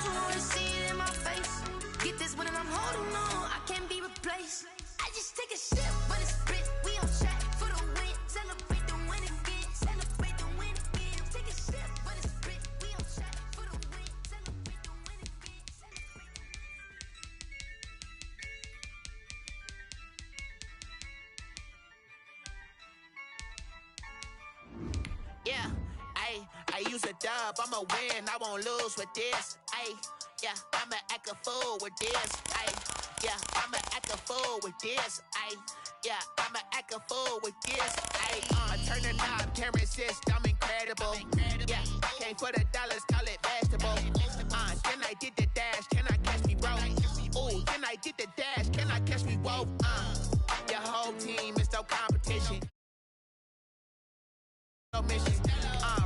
don't you wanna see it in my face? Get this when I'm holding on, I can't be replaced. I just take a sip, but it's split. We on track for the win. Celebrate the win again. Celebrate the win again. Take a sip, but it's split. We on track for the win. Celebrate the win again. Yeah, I use a dub, I'ma win, I won't lose with this. Yeah, I'ma act a fool with this. Yeah, I'ma act a fool with this. Yeah, I'ma act a fool with this. I turn the knob, can't resist, I'm incredible. Yeah, came for the dollars, call it vegetable. Then I did the dash, can I catch me, bro? Ooh, then I did the dash, can I catch me, whoa? Your whole team is no competition. No mission.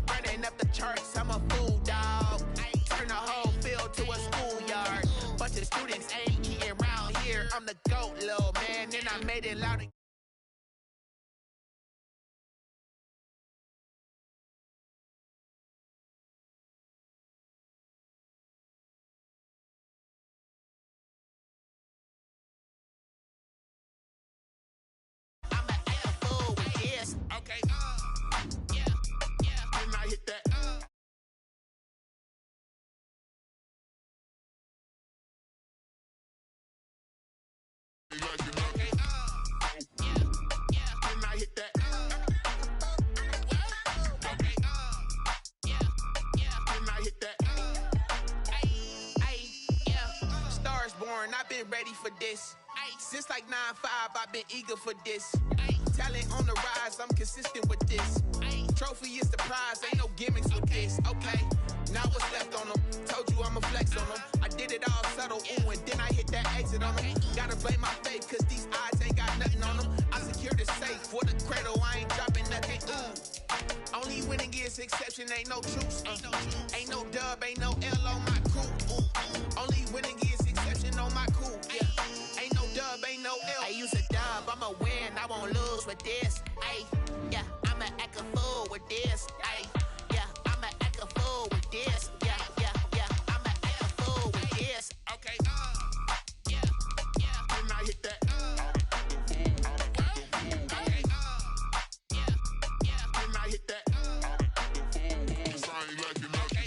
Running up the charts, I'm a fool, dog. Turn the whole field to a schoolyard. Bunch of students ain't eating around here. I'm the GOAT, little man, and I made it loud. I'ma act a fool with this. Okay, yeah, and I hit that. I've been ready for this. Since like 9-5, I've been eager for this. Talent on the rise, I'm consistent with this. Trophy is the prize, ain't no gimmicks with this. Okay, now what's left on them? Told you I'ma flex on them. I did it all subtle, ooh, and then I hit that exit on them. Gotta blame my faith, cause these eyes ain't got nothing on them. I secured the safe for the cradle, I ain't dropping nothing, ooh. Only winning is exception, ain't no truce. Ain't no dub, ain't no L on my crew. Only winning is exception on my crew. Yeah, ain't no dub, ain't no L. I use a dub, I'ma win, I won't lose with this. Yeah, I'ma act a fool with this. Yeah, I'ma act a fool with this. Yeah, I'ma act a fool with this. Okay, yeah, and I hit that. Okay, yeah, and I hit that. I ain't like it, okay,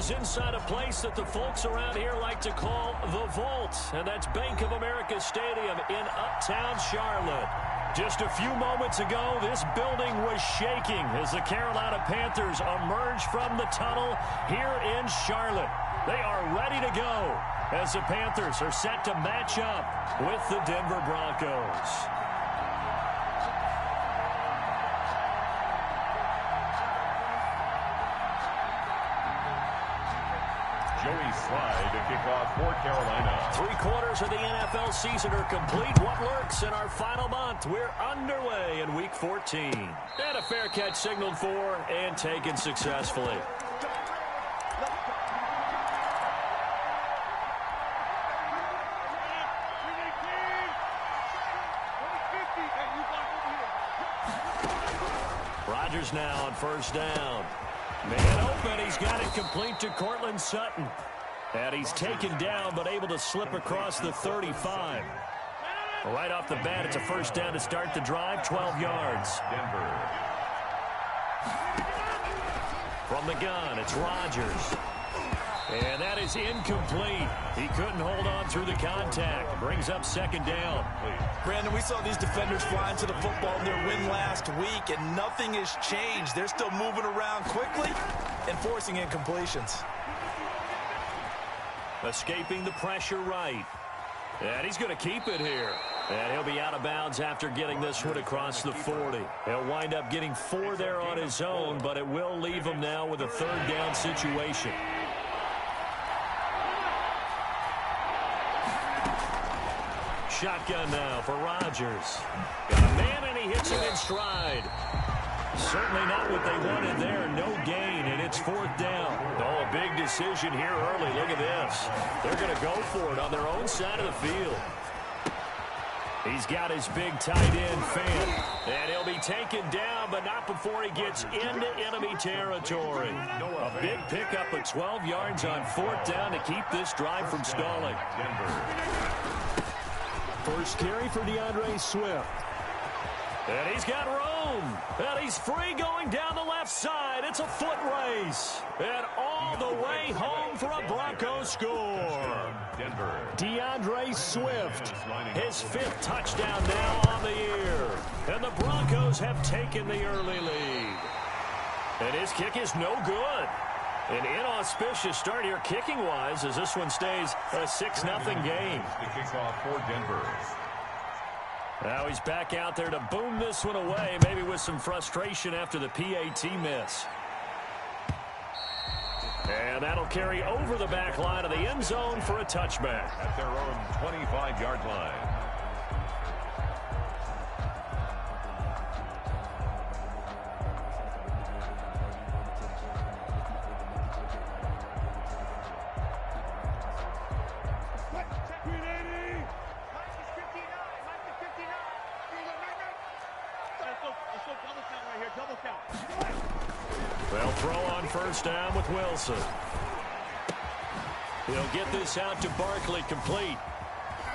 is inside a place that the folks around here like to call the Vault, and that's Bank of America Stadium in Uptown Charlotte. Just a few moments ago, this building was shaking as the Carolina Panthers emerged from the tunnel here in Charlotte. They are ready to go as the Panthers are set to match up with the Denver Broncos. Joey Slye to kick off for Carolina. 3/4 of the NFL season are complete. What lurks in our final month? We're underway in Week 14. And a fair catch signaled for and taken successfully. Rodgers now on first down. Man open, he's got it complete to Courtland Sutton. And he's taken down, but able to slip across the 35. Right off the bat, it's a first down to start the drive, 12 yards. Denver. From the gun, it's Rodgers. And that is incomplete. He couldn't hold on through the contact. Brings up second down. Brandon, we saw these defenders fly into the football in their win last week, and nothing has changed. They're still moving around quickly and forcing incompletions. Escaping the pressure right. And he's going to keep it here. And he'll be out of bounds after getting this one across the 40. He'll wind up getting 4 there on his own, but it will leave him now with a third down situation. Shotgun now for Rodgers. Got a man, and he hits him in stride. Certainly not what they wanted there. No gain, and it's fourth down. Oh, a big decision here early. Look at this. They're going to go for it on their own side of the field. He's got his big tight end, Fant. And he'll be taken down, but not before he gets into enemy territory. A big pickup of 12 yards on fourth down to keep this drive from stalling. First carry for DeAndre Swift. And he's got room. And he's free going down the left side. It's a foot race. And all the way home for a Broncos score. DeAndre Swift, his 5th touchdown now on the year. And the Broncos have taken the early lead. And his kick is no good. An inauspicious start here kicking-wise as this one stays a 6-0 game. The kickoff for Denver. Now he's back out there to boom this one away, maybe with some frustration after the PAT miss. And that'll carry over the back line of the end zone for a touchback. At their own 25-yard line. They'll throw on first down with Wilson. He'll get this out to Barkley, complete.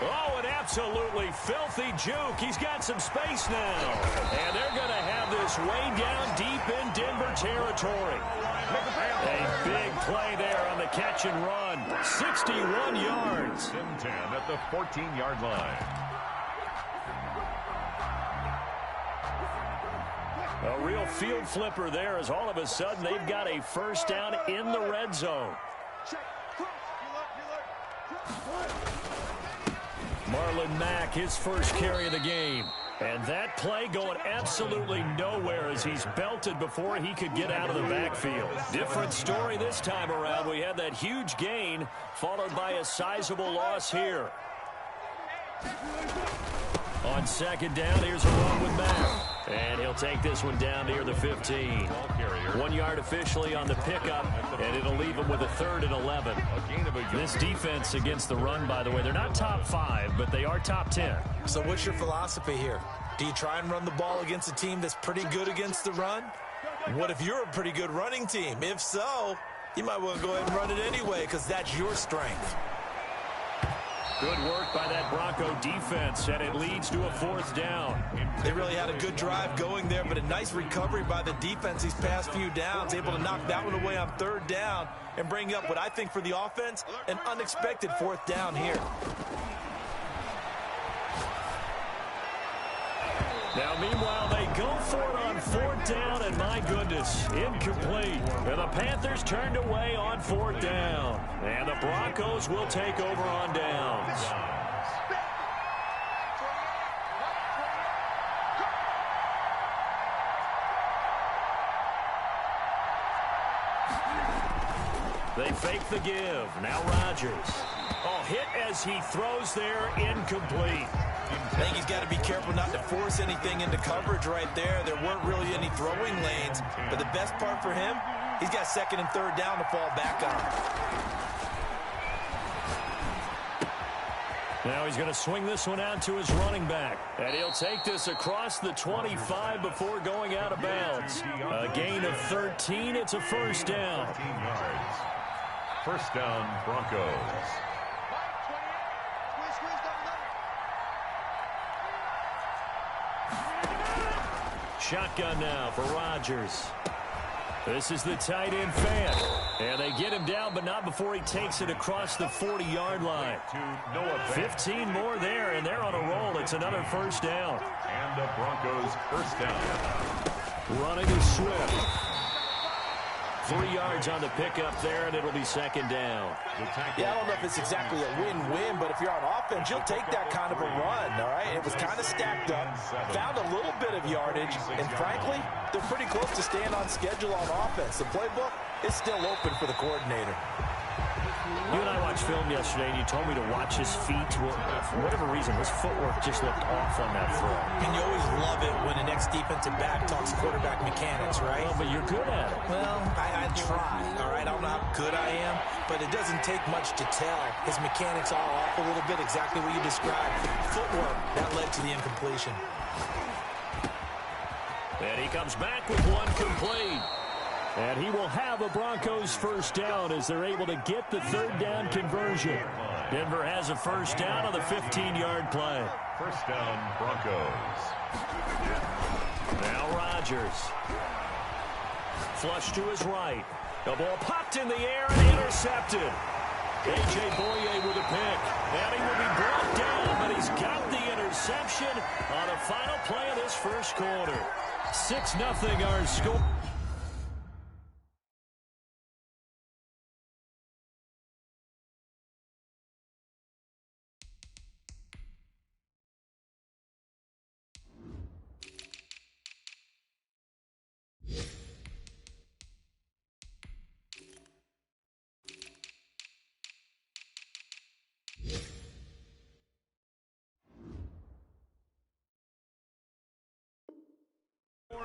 Oh, an absolutely filthy juke. He's got some space now. And they're going to have this way down deep in Denver territory. A big play there on the catch and run. 61 yards. 10 at the 14-yard line. A real field flipper there as all of a sudden they've got a first down in the red zone. Marlon Mack, his first carry of the game. And that play going absolutely nowhere as he's belted before he could get out of the backfield. Different story this time around. We had that huge gain followed by a sizable loss here. On second down, here's a run with Mack. And he'll take this one down near the 15. 1 yard officially on the pickup, and it'll leave him with a 3rd and 11. This defense against the run, by the way, they're not top 5, but they are top 10. So what's your philosophy here? Do you try and run the ball against a team that's pretty good against the run? What if you're a pretty good running team? If so, you might want to go ahead and run it anyway because that's your strength. Good work by that Bronco defense, and it leads to a fourth down. They really had a good drive going there, but a nice recovery by the defense these past few downs, able to knock that one away on third down and bring up what I think for the offense, an unexpected fourth down here. Now, meanwhile, they go for it on fourth down, and my goodness, incomplete. And the Panthers turned away on fourth down. And the Broncos will take over on downs. They fake the give. Now Rodgers. Oh, hit as he throws there, incomplete. I think he's got to be careful not to force anything into coverage right there. There weren't really any throwing lanes, but the best part for him, he's got second and third down to fall back on. Now he's going to swing this one out to his running back. And he'll take this across the 25 before going out of bounds. A gain of 13. It's a first down. 13 yards. First down, Broncos. Shotgun now for Rodgers. This is the tight end fan. And they get him down, but not before he takes it across the 40-yard line. 15 more there, and they're on a roll. It's another first down. And the Broncos first down. Running is Swift. 3 yards on the pickup there, and it'll be second down. Yeah, I don't know if it's exactly a win-win, but if you're on offense, you'll take that kind of a run, all right? It was kind of stacked up, found a little bit of yardage, and frankly, they're pretty close to staying on schedule on offense. The playbook is still open for the coordinator. You and I watched film yesterday, and you told me to watch his feet. Well, for whatever reason, his footwork just looked off on that throw. And you always love it when the next defensive back talks quarterback mechanics, right? Well, but you're good at it. Well, I try, all right? I don't know how good I am, but it doesn't take much to tell. His mechanics are off a little bit, exactly what you described. Footwork, that led to the incompletion. And he comes back with one complete. And he will have a Broncos first down as they're able to get the third down conversion. Denver has a first down on the 15-yard play. First down, Broncos. Now Rodgers. Flush to his right. The ball popped in the air and intercepted. A.J. Boye with a pick. And he will be brought down, but he's got the interception on the final play of this first quarter. 6-0 our score.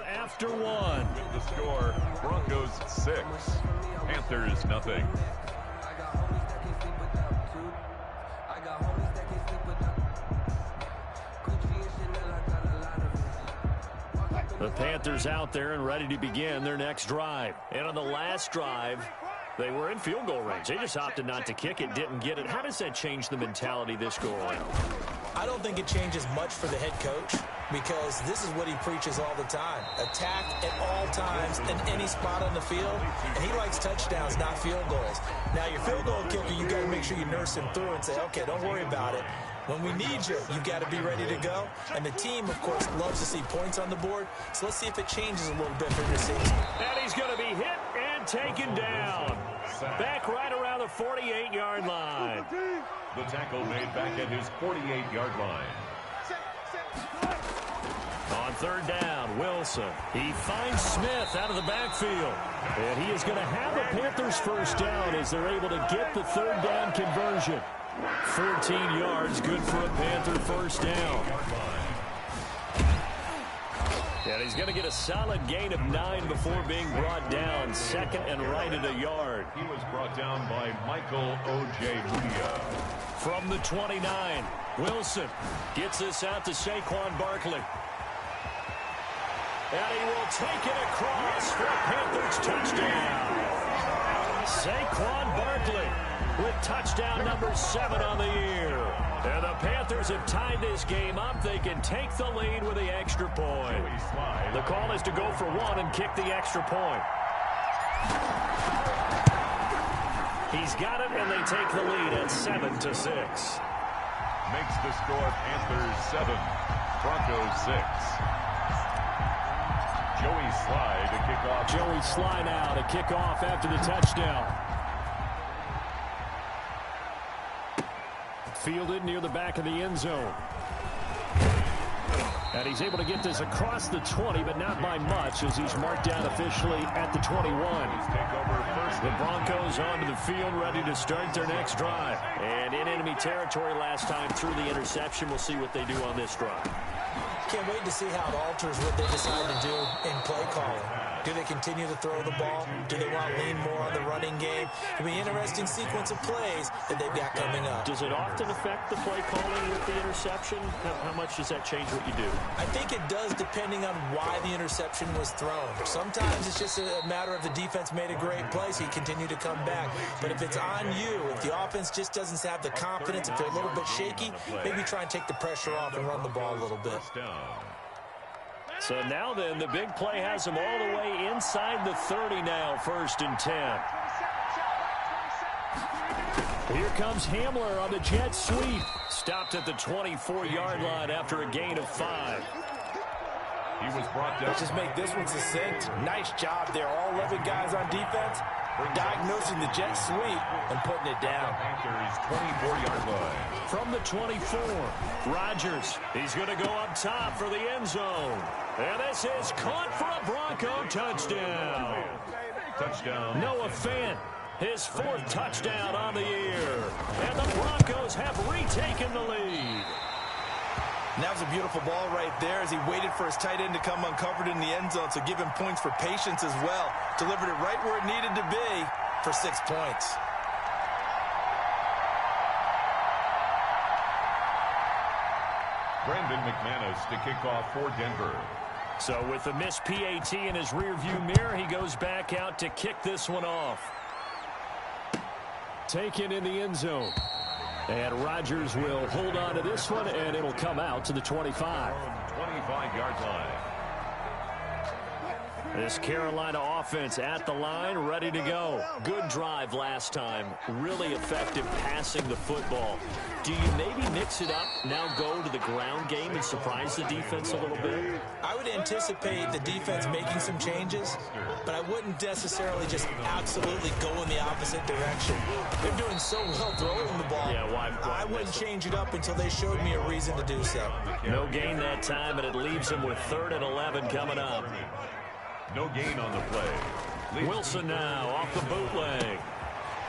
After one. The score, Broncos 6, Panthers nothing. The Panthers out there and ready to begin their next drive. And on the last drive, they were in field goal range. They just opted not to kick it, didn't get it. How does that change the mentality this go around? I don't think it changes much for the head coach because this is what he preaches all the time. Attack at all times in any spot on the field, and he likes touchdowns, not field goals. Now, your field goal kicker, you got to make sure you nurse him through and say, okay, don't worry about it. When we need you, you've got to be ready to go. And the team, of course, loves to see points on the board. So let's see if it changes a little bit for this season. And he's going to be hit and taken down. Back right around the 48-yard line. The tackle made back at his 48-yard line. On third down, Wilson. He finds Smith out of the backfield. And he is going to have the Panthers first down as they're able to get the third down conversion. 14 yards, good for a Panther first down. And he's going to get a solid gain of 9 before being brought down. Second and right at a yard. He was brought down by Michael Ojemudia. From the 29, Wilson gets this out to Saquon Barkley. And he will take it across for a Panthers touchdown. Saquon Barkley with touchdown number 7 on the year. And the Panthers have tied this game up. They can take the lead with the extra point. The call is to go for 1 and kick the extra point. He's got it, and they take the lead at 7-6. Makes the score Panthers 7, Broncos 6. Joey Slye to kick off. Joey Slye now to kick off after the touchdown. Fielded near the back of the end zone. And he's able to get this across the 20, but not by much, as he's marked down officially at the 21. The Broncos onto the field, ready to start their next drive. And in enemy territory last time through the interception. We'll see what they do on this drive. Can't wait to see how it alters what they decide to do in play calling. Do they continue to throw the ball? Do they want to lean more on the running game? It'll be an interesting sequence of plays that they've got coming up. Does it often affect the play calling with the interception? How much does that change what you do? I think it does, depending on why the interception was thrown. Sometimes it's just a matter of the defense made a great play, so you continue to come back. But if it's on you, if the offense just doesn't have the confidence, if they're a little bit shaky, maybe try and take the pressure off and run the ball a little bit. So now then, the big play has him all the way inside the 30 now, 1st and 10. Here comes Hamler on the jet sweep. Stopped at the 24-yard line after a gain of 5. He was brought down. Let's just make this one succinct. Nice job there. All 11 guys on defense diagnosing the jet sweep and putting it down. Panthers 24-yard line. From the 24, Rodgers. He's going to go up top for the end zone. And this is caught for a Bronco touchdown. Touchdown. Noah Fant, his 4th touchdown on the year. And the Broncos have retaken the lead. And that was a beautiful ball right there as he waited for his tight end to come uncovered in the end zone, so give him points for patience as well. Delivered it right where it needed to be for 6 points. Brandon McManus to kick off for Denver. So with the missed PAT in his rearview mirror, he goes back out to kick this one off. Taken in the end zone. And Rodgers will hold on to this one, and it'll come out to the 25. 25-yard line. This Carolina offense at the line, ready to go. Good drive last time. Really effective passing the football. Do you maybe mix it up, now go to the ground game and surprise the defense a little bit? I would anticipate the defense making some changes, but I wouldn't necessarily just absolutely go in the opposite direction. They're doing so well throwing the ball. Yeah, why I wouldn't change it up until they showed me a reason to do so. No gain that time, and it leaves him with 3rd and 11 coming up. No gain on the play. Wilson now off the bootleg.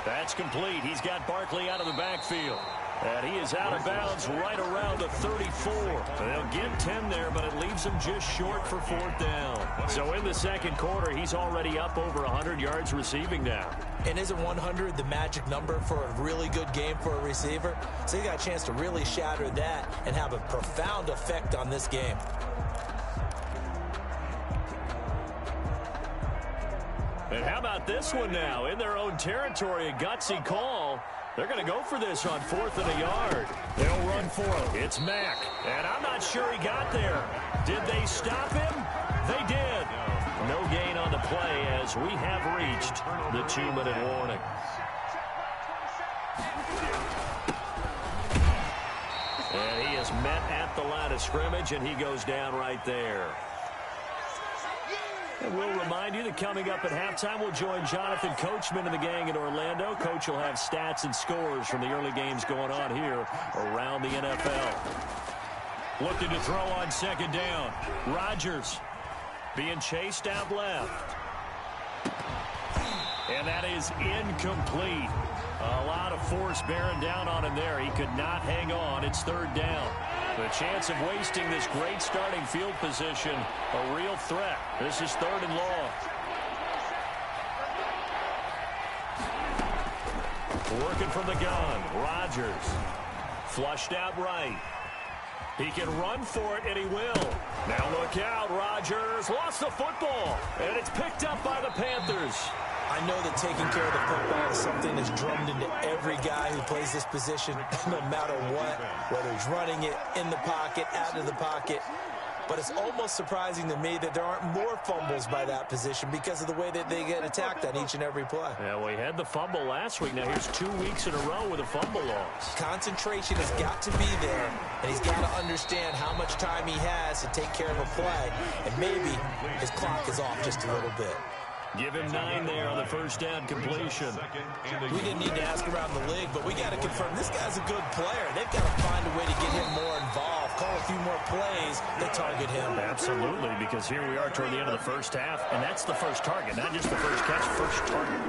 That's complete. He's got Barkley out of the backfield. And he is out of bounds right around the 34. They'll get 10 there, but it leaves him just short for 4th down. So in the second quarter, he's already up over 100 yards receiving now. And isn't 100 the magic number for a really good game for a receiver? So he got a chance to really shatter that and have a profound effect on this game. And how about this one now? In their own territory, a gutsy call. They're going to go for this on 4th and a yard. They'll run for it. It's Mack. And I'm not sure he got there. Did they stop him? They did. No gain on the play as we have reached the 2-minute warning. And he is met at the line of scrimmage, and he goes down right there. And we'll remind you that coming up at halftime, we'll join Jonathan Coachman and the gang in Orlando. Coach will have stats and scores from the early games going on here around the NFL. Looking to throw on 2nd down. Rodgers being chased out left. And that is incomplete. A lot of force bearing down on him there. He could not hang on. It's 3rd down. The chance of wasting this great starting field position, a real threat. This is 3rd and long. Working from the gun, Rodgers. Flushed out right. He can run for it, and he will. Now look out, Rodgers lost the football, and it's picked up by the Panthers. I know that taking care of the football is something that's drummed into every guy who plays this position, no matter what, whether he's running it, in the pocket, out of the pocket. But it's almost surprising to me that there aren't more fumbles by that position because of the way that they get attacked on each and every play. Yeah, we had the fumble last week. Now here's 2 weeks in a row with a fumble loss. Concentration has got to be there, and he's got to understand how much time he has to take care of a play, and maybe his clock is off just a little bit. Give him 9 there on the first down completion. We didn't need to ask around the league, but we got to confirm this guy's a good player. They've got to find a way to get him more involved, call a few more plays that target him. Absolutely, because here we are toward the end of the first half, and that's the first target, not just the first catch, first target.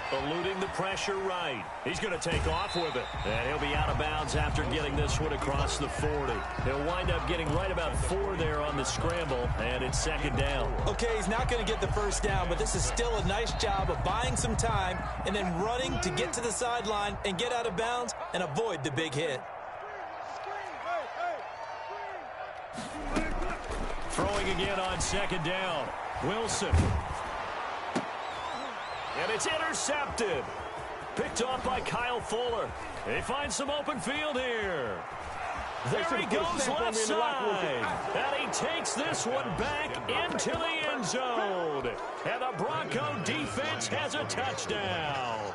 Eluding the pressure right. He's going to take off with it. And he'll be out of bounds after getting this one across the 40. He'll wind up getting right about 4 there on the scramble, and it's second down. Okay, he's not going to get the first down, but this is still a nice job of buying some time and then running to get to the sideline and get out of bounds and avoid the big hit. Throwing again on second down. Wilson. And it's intercepted. Picked off by Kyle Fuller. He finds some open field here. There he goes left side. And he takes this one back into the end zone. And the Bronco defense has a touchdown.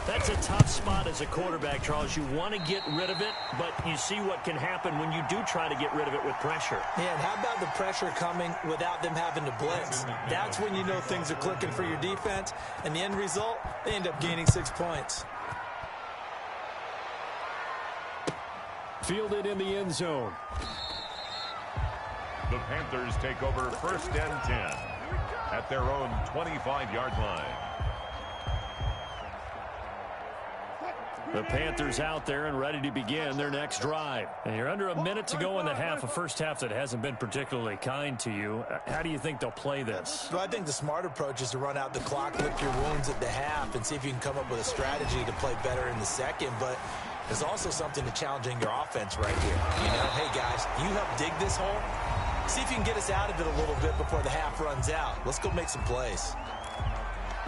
That's a tough spot as a quarterback, Charles. You want to get rid of it, but you see what can happen when you do try to get rid of it with pressure. Yeah, and how about the pressure coming without them having to blitz? That's when you know things are clicking for your defense, and the end result, they end up gaining 6 points. Fielded in the end zone. The Panthers take over first and 10 at their own 25-yard line. The Panthers out there and ready to begin their next drive. And you're under a minute to go in the half, a first half that hasn't been particularly kind to you. How do you think they'll play this? Well, I think the smart approach is to run out the clock, lick your wounds at the half, and see if you can come up with a strategy to play better in the second. But there's also something to challenging your offense right here. You know, hey, guys, you help dig this hole. See if you can get us out of it a little bit before the half runs out. Let's go make some plays.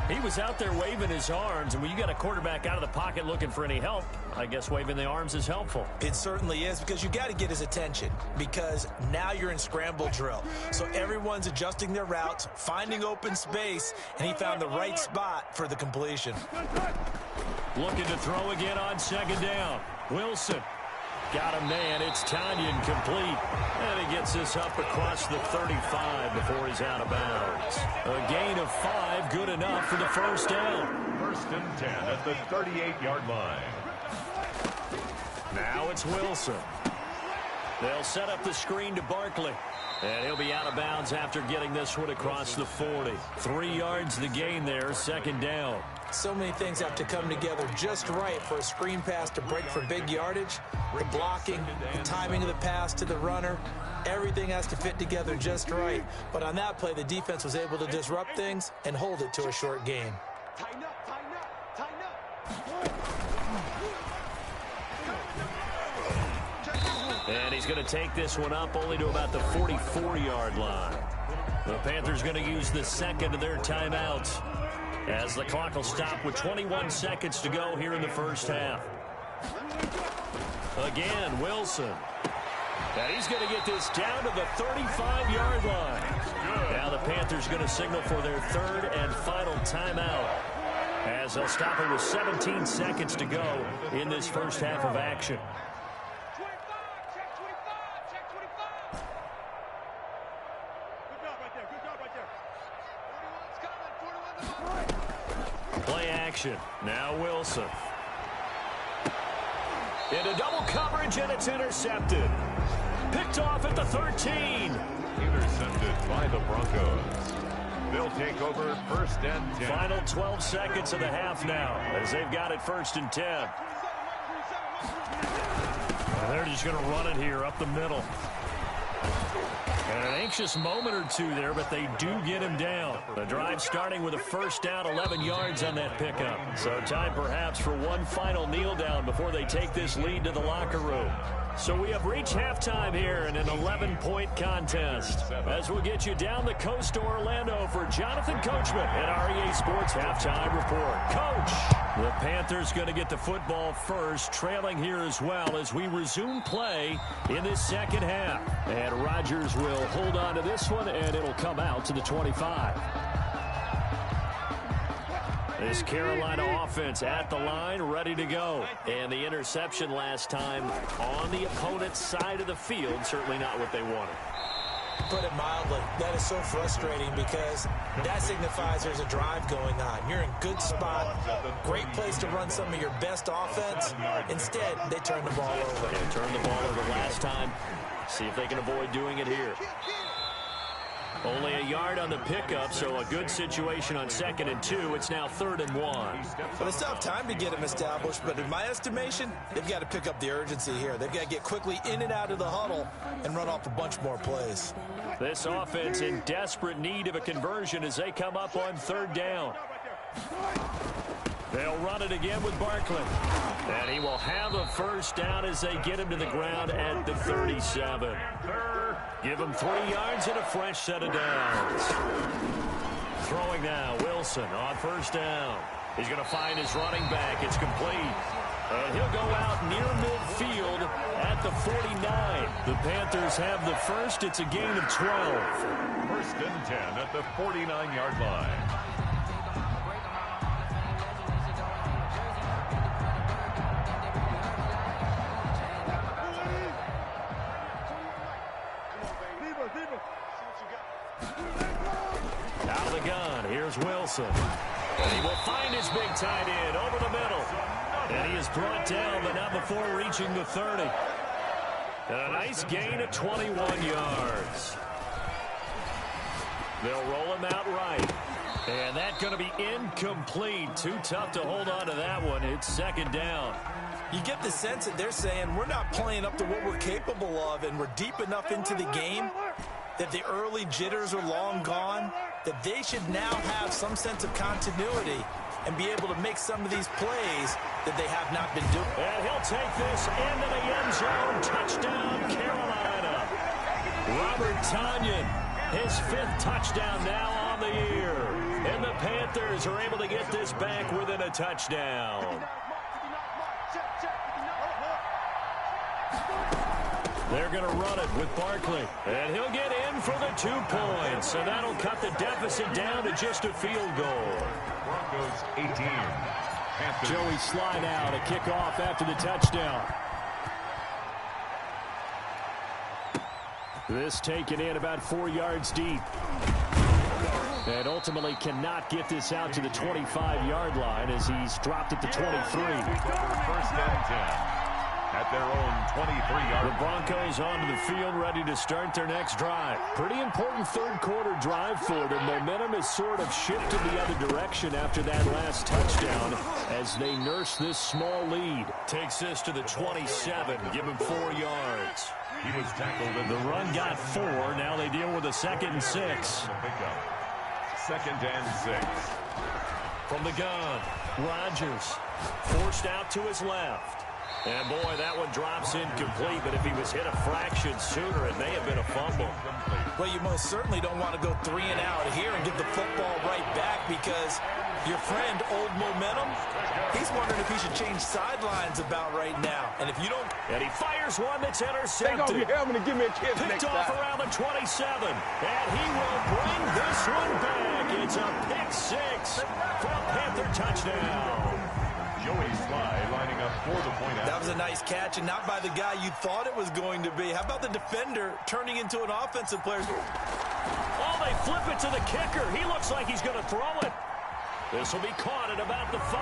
He was out there waving his arms, and when you got a quarterback out of the pocket looking for any help, I guess waving the arms is helpful. It certainly is, because you got to get his attention, because now you're in scramble drill. So everyone's adjusting their routes, finding open space, and he found the right spot for the completion. Looking to throw again on second down. Wilson. Got a man. It's Tanyan complete. And he gets this up across the 35 before he's out of bounds. A gain of 5, good enough for the first down. First and 10 at the 38-yard line. Now it's Wilson. They'll set up the screen to Barkley. And he'll be out of bounds after getting this one across the 40. 3 yards the gain there, second down. So many things have to come together just right for a screen pass to break for big yardage. The blocking, the timing of the pass to the runner, everything has to fit together just right. But on that play, the defense was able to disrupt things and hold it to a short gain. Tighten up, tighten up, tighten up. And he's going to take this one up only to about the 44-yard line. The Panthers going to use the second of their timeouts, as the clock will stop with 21 seconds to go here in the first half. Again, Wilson. And he's going to get this down to the 35-yard line. Now the Panthers going to signal for their third and final timeout, as they'll stop it with 17 seconds to go in this first half of action. Play action. Now Wilson. Into double coverage, and it's intercepted. Picked off at the 13. Intercepted by the Broncos. They'll take over first and 10. Final 12 seconds of the half now, as they've got it first and 10. And they're just going to run it here up the middle. And it ain't anxious moment or two there, but they do get him down. The drive starting with a first down, 11 yards on that pickup. So time perhaps for one final kneel down before they take this lead to the locker room. So we have reached halftime here in an 11-point contest. As we'll get you down the coast to Orlando for Jonathan Coachman at REA Sports Halftime Report. Coach, the Panthers going to get the football first, trailing here as well as we resume play in this second half. And Rodgers will hold on to this one, and it'll come out to the 25. This Carolina offense at the line, ready to go. And the interception last time on the opponent's side of the field, certainly not what they wanted. Put it mildly, that is so frustrating because that signifies there's a drive going on. You're in good spot, great place to run some of your best offense. Instead, they turn the ball over. They turned the ball over last time. See if they can avoid doing it here. Only a yard on the pickup, so a good situation on 2nd and 2. It's now 3rd and 1. Well, they still have time to get him established, but in my estimation, they've got to pick up the urgency here. They've got to get quickly in and out of the huddle and run off a bunch more plays. This offense in desperate need of a conversion as they come up on 3rd down. They'll run it again with Barkley. And he will have a first down as they get him to the ground at the 37. Give him 3 yards and a fresh set of downs. Throwing now, Wilson on first down. He's going to find his running back. It's complete. And he'll go out near midfield at the 49. The Panthers have the first. It's a gain of 12. 1st and 10 at the 49-yard line. Out of the gun, here's Wilson. And he will find his big tight end over the middle. And he is brought down, but not before reaching the 30. And a nice gain of 21 yards. They'll roll him out right. And that's going to be incomplete. Too tough to hold on to that one. It's 2nd down. You get the sense that they're saying we're not playing up to what we're capable of, and we're deep enough into the game that the early jitters are long gone, that they should now have some sense of continuity and be able to make some of these plays that they have not been doing. And he'll take this into the end zone. Touchdown, Carolina. Robert Tonyan, his 5th touchdown now on the year. And the Panthers are able to get this back within a touchdown. They're going to run it with Barkley. And he'll get in for the 2 points. And that'll cut the deficit down to just a field goal. Broncos 18. Panthers. Joey slide out, a kickoff after the touchdown. This taken in about 4 yards deep. And ultimately cannot get this out to the 25-yard line as he's dropped at the 23. 1st and 10. At their own 23-yard. The Broncos onto the field, ready to start their next drive. Pretty important 3rd quarter drive for them. Momentum has sort of shifted the other direction after that last touchdown as they nurse this small lead. Takes this to the 27, give him 4 yards. He was tackled in The run got 4. Now they deal with a 2nd and 6. 2nd and 6. From the gun, Rodgers forced out to his left. And, boy, that one drops incomplete, but if he was hit a fraction sooner, it may have been a fumble. Well, you most certainly don't want to go 3 and out here and get the football right back because your friend, Old Momentum, he's wondering if he should change sidelines about right now. And if you don't... And he fires one that's intercepted. Take off your helmet and give me a kiss Picked next off time. around the 27. And he will bring this one back. It's a pick 6 for a Panther touchdown. Joey Sly lining up for the point out. That was a nice catch, and not by the guy you thought it was going to be. How about the defender turning into an offensive player? Oh, they flip it to the kicker. He looks like he's going to throw it. This will be caught at about the 5.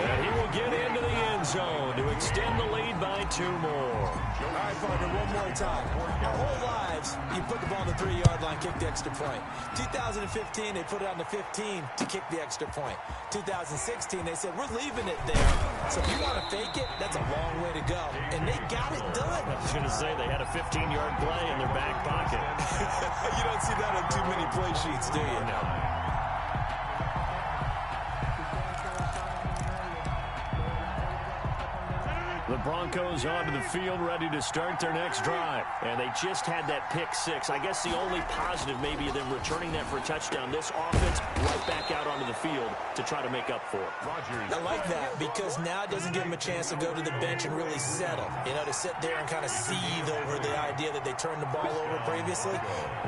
And he will get into the end zone to extend the lead by 2 more. All right, partner, one more time. Our whole lives, was, you put the ball on the 3-yard line, kick the extra point. 2015, they put it on the 15 to kick the extra point. 2016, they said, we're leaving it there. So if you want to fake it, that's a long way to go. And they got it done. I was going to say, they had a 15-yard play in their back pocket. You don't see that on too many play sheets, do you? No. The Broncos onto the field, ready to start their next drive. And they just had that pick six. I guess the only positive maybe of them returning that for a touchdown. This offense right back out onto the field to try to make up for it. I like that because now it doesn't give them a chance to go to the bench and really settle. You know, to sit there and kind of seethe over the idea that they turned the ball over previously.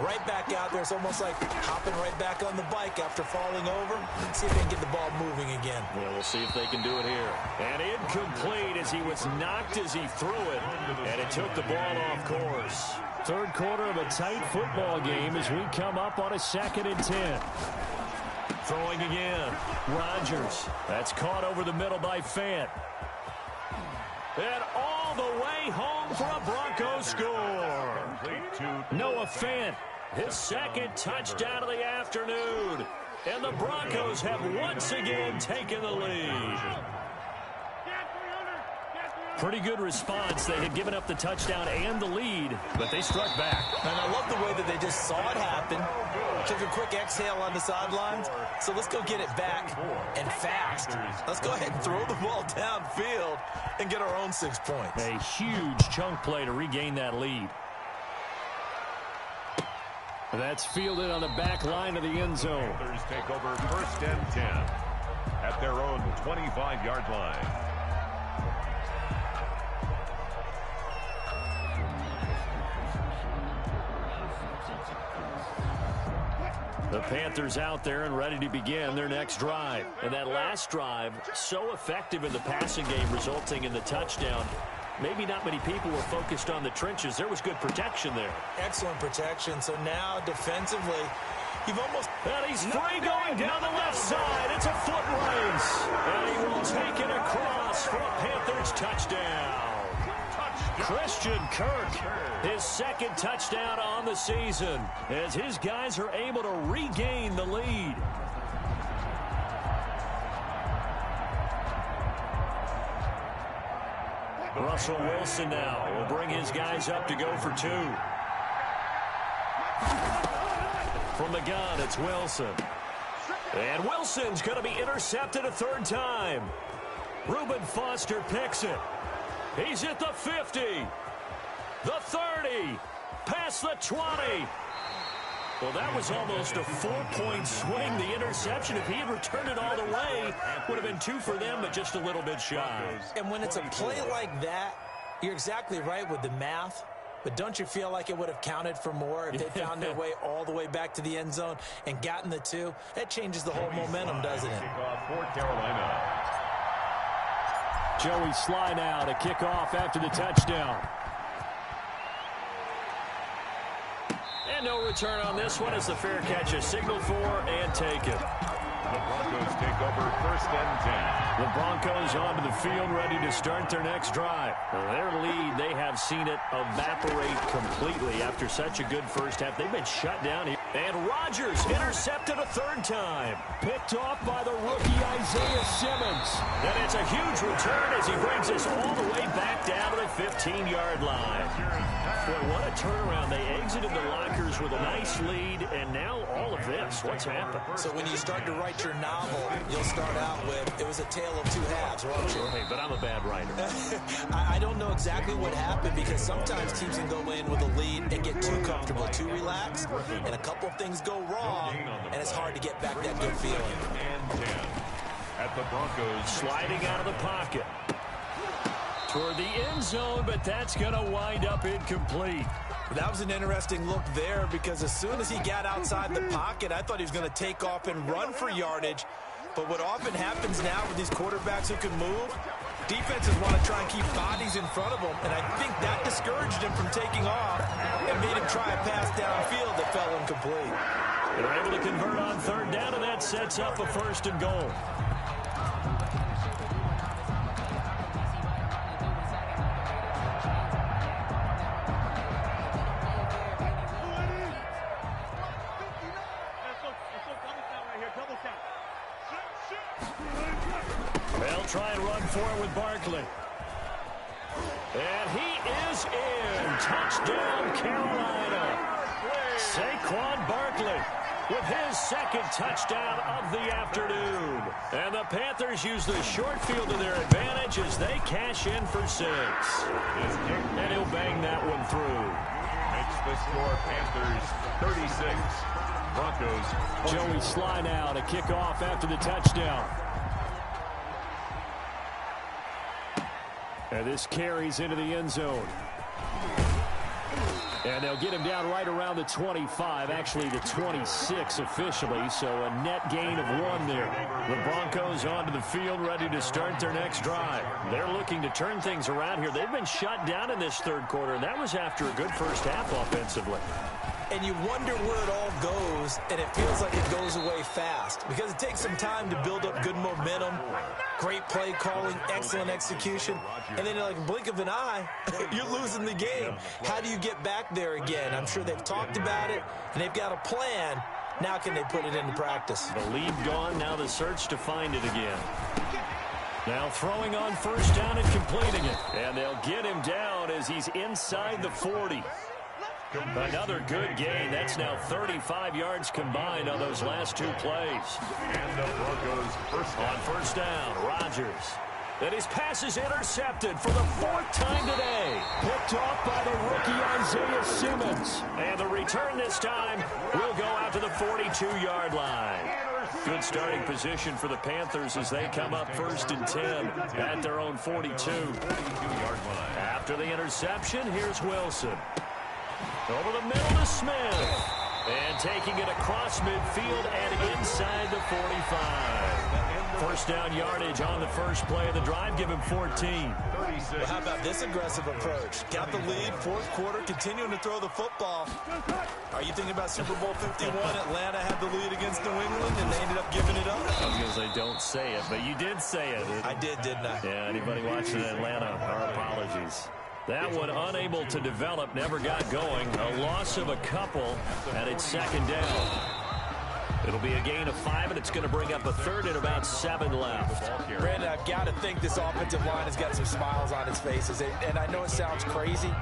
Right back out there. It's almost like hopping right back on the bike after falling over. See if they can get the ball moving again. Yeah, we'll see if they can do it here. And incomplete as he was knocked as he threw it, and it took the ball off course. Third quarter of a tight football game as we come up on a 2nd and 10. Throwing again. Rodgers. That's caught over the middle by Fant. And all the way home for a Broncos score. Noah Fant, his 2nd touchdown of the afternoon. And the Broncos have once again taken the lead. Pretty good response. They had given up the touchdown and the lead, but they struck back. And I love the way that they just saw it happen. Took a quick exhale on the sidelines. So let's go get it back and fast. Let's go ahead and throw the ball downfield and get our own 6 points. A huge chunk play to regain that lead. That's fielded on the back line of the end zone. Panthers take over 1st and 10 at their own 25-yard line. The Panthers out there and ready to begin their next drive. And that last drive, so effective in the passing game, resulting in the touchdown. Maybe not many people were focused on the trenches. There was good protection there. Excellent protection. So now defensively, you've almost... And he's free going down the left side. It's a foot race. And he will take it across for a Panthers touchdown. Christian Kirk, his 2nd touchdown on the season, as his guys are able to regain the lead. Russell Wilson now will bring his guys up to go for 2. From the gun, it's Wilson. And Wilson's going to be intercepted a 3rd time. Reuben Foster picks it. He's at the 50, the 30, past the 20. Well, that was almost a 4-point swing. The interception, if he had returned it all the way, would have been 2 for them, but just a little bit shy. And when it's a play like that, you're exactly right with the math. But don't you feel like it would have counted for more if they found their way all the way back to the end zone and gotten the 2? That changes the whole momentum, doesn't it? Kickoff for Carolina. Joey Sly now to kick off after the touchdown. And no return on this one as the fair catch is signaled for and taken. The Broncos take over 1st and 10. The Broncos onto the field ready to start their next drive. Their lead, they have seen it evaporate completely after such a good first half. They've been shut down here. And Rodgers intercepted a 3rd time. Picked off by the rookie Isaiah Simmons. And it's a huge return as he brings us all the way back down to the 15-yard line. Boy, what a turnaround. They exited the lockers with a nice lead, and now all of this. What's happened? So when you start to write your novel, you'll start out with, it was a tale of 2 halves, won't you? Hey, but I'm a bad writer. I don't know exactly what happened because sometimes teams can go in with a lead and get too comfortable, too relaxed, and a couple of things go wrong, and it's hard to get back that good feeling. And 10 at the Broncos. Sliding out of the pocket. Toward the end zone, but that's going to wind up incomplete. That was an interesting look there because as soon as he got outside the pocket, I thought he was going to take off and run for yardage. But what often happens now with these quarterbacks who can move, defenses want to try and keep bodies in front of them, and I think that discouraged him from taking off and made him try a pass downfield that fell incomplete. They're able to convert on 3rd down, and that sets up a 1st and goal. They'll try and run for it with Barkley. And he is in. Touchdown, Carolina. Saquon Barkley with his second touchdown of the afternoon. And the Panthers use the short field to their advantage as they cash in for 6. And he'll bang that one through. Makes the score Panthers 36. Broncos. Joey Sly now to kick off after the touchdown. And this carries into the end zone. And they'll get him down right around the 25, actually the 26 officially, so a net gain of 1 there. The Broncos onto the field, ready to start their next drive. They're looking to turn things around here. They've been shut down in this third quarter, and that was after a good first half offensively. And you wonder where it all goes, and it feels like it goes away fast because it takes some time to build up good momentum, great play calling, excellent execution, and then like a blink of an eye, you're losing the game. How do you get back there again? I'm sure they've talked about it, and they've got a plan. Now can they put it into practice? The lead gone, now the search to find it again. Now throwing on first down and completing it. And they'll get him down as he's inside the 40. Another good gain. That's now 35 yards combined on those last 2 plays. And the Broncos on first down, Rodgers. And his pass is intercepted for the 4th time today. Picked off by the rookie Isaiah Simmons. And the return this time will go out to the 42-yard line. Good starting position for the Panthers as they come up 1st and 10 at their own 42. After the interception, here's Wilson. Over the middle to Smith. And taking it across midfield and inside the 45. First down yardage on the first play of the drive. Give him 14. Well, how about this aggressive approach? Got the lead, 4th quarter, continuing to throw the football. Are you thinking about Super Bowl 51? Atlanta had the lead against New England, and they ended up giving it up. I was going to say don't say it, but you did say it. I did, didn't I? Yeah, anybody watching Atlanta, our apologies. That one unable to develop, never got going. A loss of a couple, and it's 2nd down. It'll be a gain of 5, and it's going to bring up a 3rd and about 7 left. Brandon, I've got to think this offensive line has got some smiles on its faces. And I know it sounds crazy,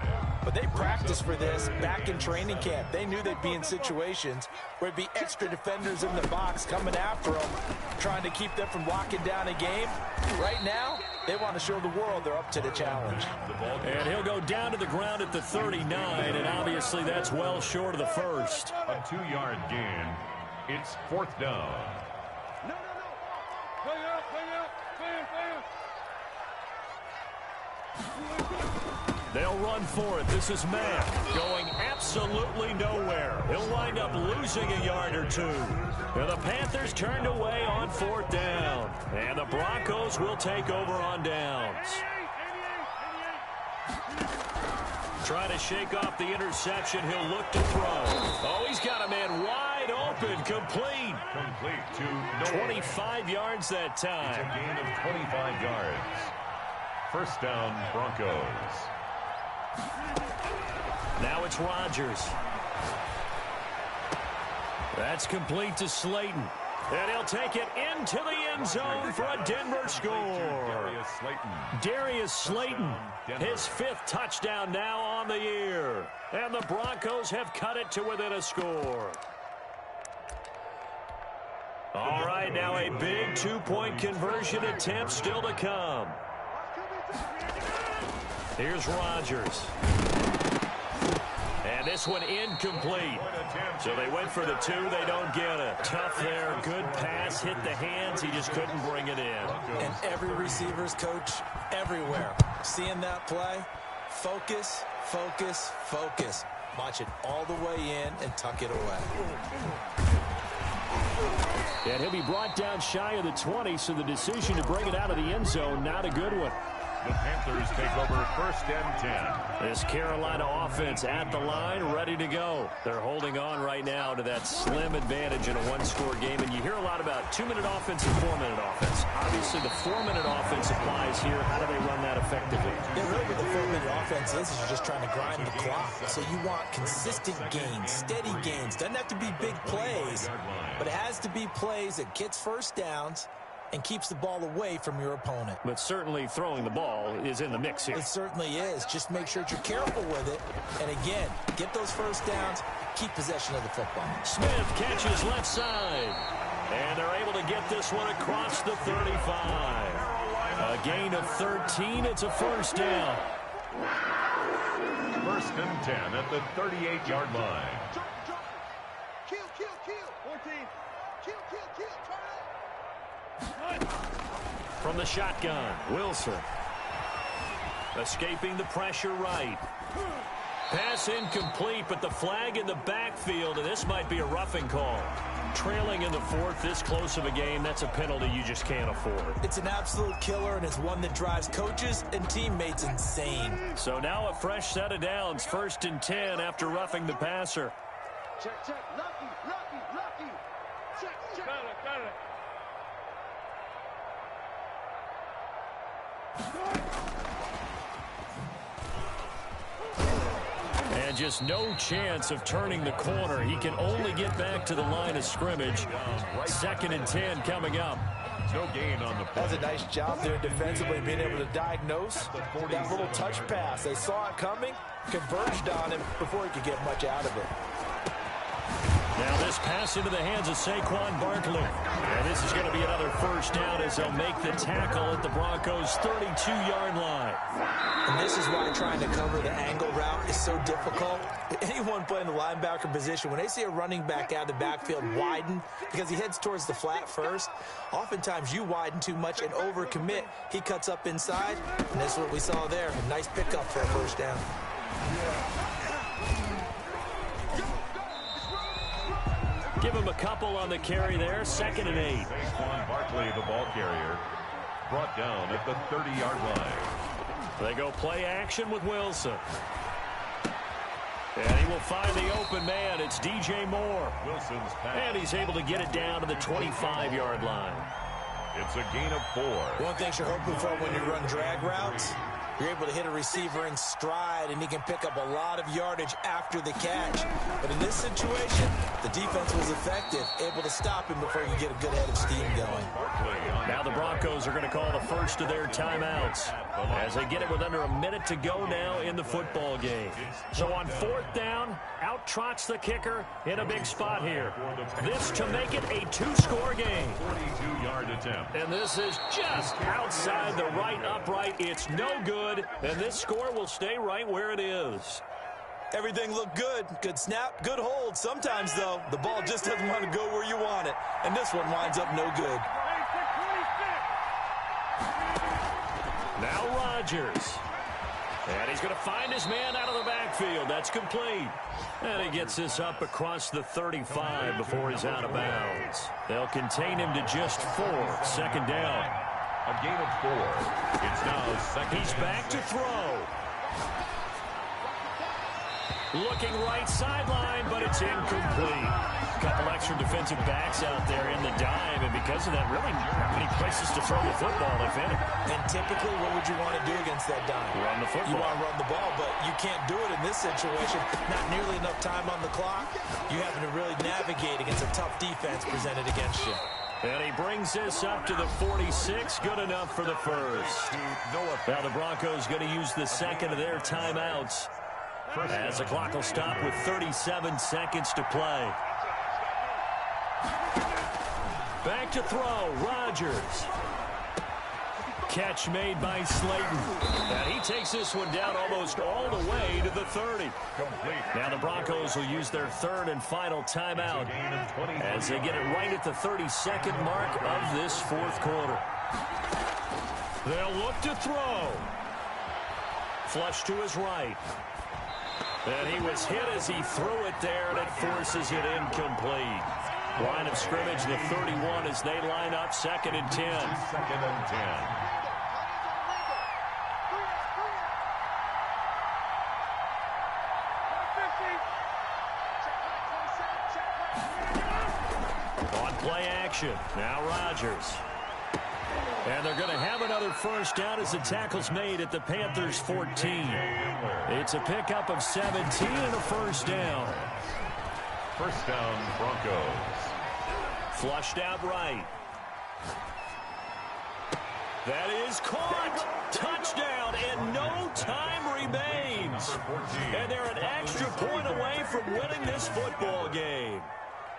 but they practiced for this back in training camp. They knew they'd be in situations where it'd be extra defenders in the box coming after them, trying to keep them from locking down a game. Right now, they want to show the world they're up to the challenge. And he'll go down to the ground at the 39, and obviously that's well short of the first. A 2-yard gain. It's 4th down. No. Play out. They'll run for it. This is Mack going absolutely nowhere. He'll wind up losing a yard or 2. And the Panthers turned away on 4th down. And the Broncos will take over on downs. Trying to shake off the interception. He'll look to throw. Oh, he's got a man wide open. Complete. Complete to 25 yards that time. It's a gain of 25 yards. First down, Broncos. Now it's Rodgers. That's complete to Slayton. And he'll take it into the end zone for a Denver score. Darius Slayton, his 5th touchdown now on the year. And the Broncos have cut it to within a score. All right, now a big 2-point conversion attempt still to come. Here's Rodgers. And this one incomplete. So they went for the 2. They don't get it. Tough there. Good pass. Hit the hands. He just couldn't bring it in. And every receiver's coach everywhere. Seeing that play, focus. Watch it all the way in and tuck it away. And he'll be brought down shy of the 20, so the decision to bring it out of the end zone, not a good one. The Panthers take over 1st and 10. This Carolina offense at the line, ready to go. They're holding on right now to that slim advantage in a 1-score game. And you hear a lot about 2-minute offense and 4-minute offense. Obviously, the 4-minute offense applies here. How do they run that effectively? Yeah, really what the 4-minute offense is you're just trying to grind the clock. So you want consistent gains, steady gains. Doesn't have to be big plays, but it has to be plays that gets first downs and keeps the ball away from your opponent. But certainly throwing the ball is in the mix here. It certainly is. Just make sure that you're careful with it. And again, get those first downs, keep possession of the football. Smith catches left side. And they're able to get this one across the 35. A gain of 13. It's a first down. First and 10 at the 38-yard line. Kill. 14. Kill. Turn it. From the shotgun, Wilson. Escaping the pressure right. Pass incomplete, but the flag in the backfield, and this might be a roughing call. Trailing in the fourth, this close of a game, that's a penalty you just can't afford. It's an absolute killer, and it's one that drives coaches and teammates insane. So now a fresh set of downs, first and 10 after roughing the passer. Check. Lucky. Check. Got it. And just no chance of turning the corner. He can only get back to the line of scrimmage. Second and 10 coming up. No gain on the play. That's a nice job there defensively, being able to diagnose that little touch pass. They saw it coming, converged on him before he could get much out of it. Now this pass into the hands of Saquon Barkley. And this is going to be another first down as they'll make the tackle at the Broncos' 32-yard line. And this is why trying to cover the angle route is so difficult. Anyone playing the linebacker position, when they see a running back out of the backfield widen because he heads towards the flat first, oftentimes you widen too much and overcommit. He cuts up inside, and that's what we saw there. A nice pickup for a first down. Give him a couple on the carry there. Second and 8. Saquon Barkley, the ball carrier, brought down at the 30-yard line. They go play action with Wilson. And he will find the open man. It's DJ Moore. Wilson's pass. And he's able to get it down to the 25-yard line. It's a gain of 4. One thing you're hoping for when you run drag routes, you're able to hit a receiver in stride, and he can pick up a lot of yardage after the catch. But in this situation, the defense was effective, able to stop him before he could get a good head of steam going. Now the Broncos are going to call the first of their timeouts as they get it with under a minute to go now in the football game. So on fourth down, out trots the kicker in a big spot here. This to make it a two-score game. 42-yard attempt. And this is just outside the right upright. It's no good, and this score will stay right where it is. Everything looked good. Good snap, good hold. Sometimes, though, the ball just doesn't want to go where you want it. And this one winds up no good. Now Rodgers. And he's going to find his man out of the backfield. That's complete. And he gets this up across the 35 before he's out of bounds. They'll contain him to just 4. Second down. A gain of 4. It's now second. He's back to throw. Looking right sideline, but it's incomplete. A couple extra defensive backs out there in the dime, and because of that, really not many places to throw the football, if any. And typically, what would you want to do against that dime? Run the football. You want to run the ball, but you can't do it in this situation. Not nearly enough time on the clock. You having to really navigate against a tough defense presented against you. And he brings this up to the 46. Good enough for the first. Now the Broncos going to use the second of their timeouts as the clock will stop with 37 seconds to play. Back to throw. Rodgers. Catch made by Slayton. And he takes this one down almost all the way to the 30. Now the Broncos will use their third and final timeout as they get it right at the 32nd mark of this fourth quarter. They'll look to throw. Flush to his right. And he was hit as he threw it there, and it forces it incomplete. Line of scrimmage, the 31 as they line up, second and 10. Second and 10. On play action, now Rodgers. And they're going to have another first down as the tackle's made at the Panthers' 14. It's a pickup of 17 and a first down. First down, Broncos. Flushed out right. That is caught. Touchdown, and no time remains. And they're an extra point away from winning this football game.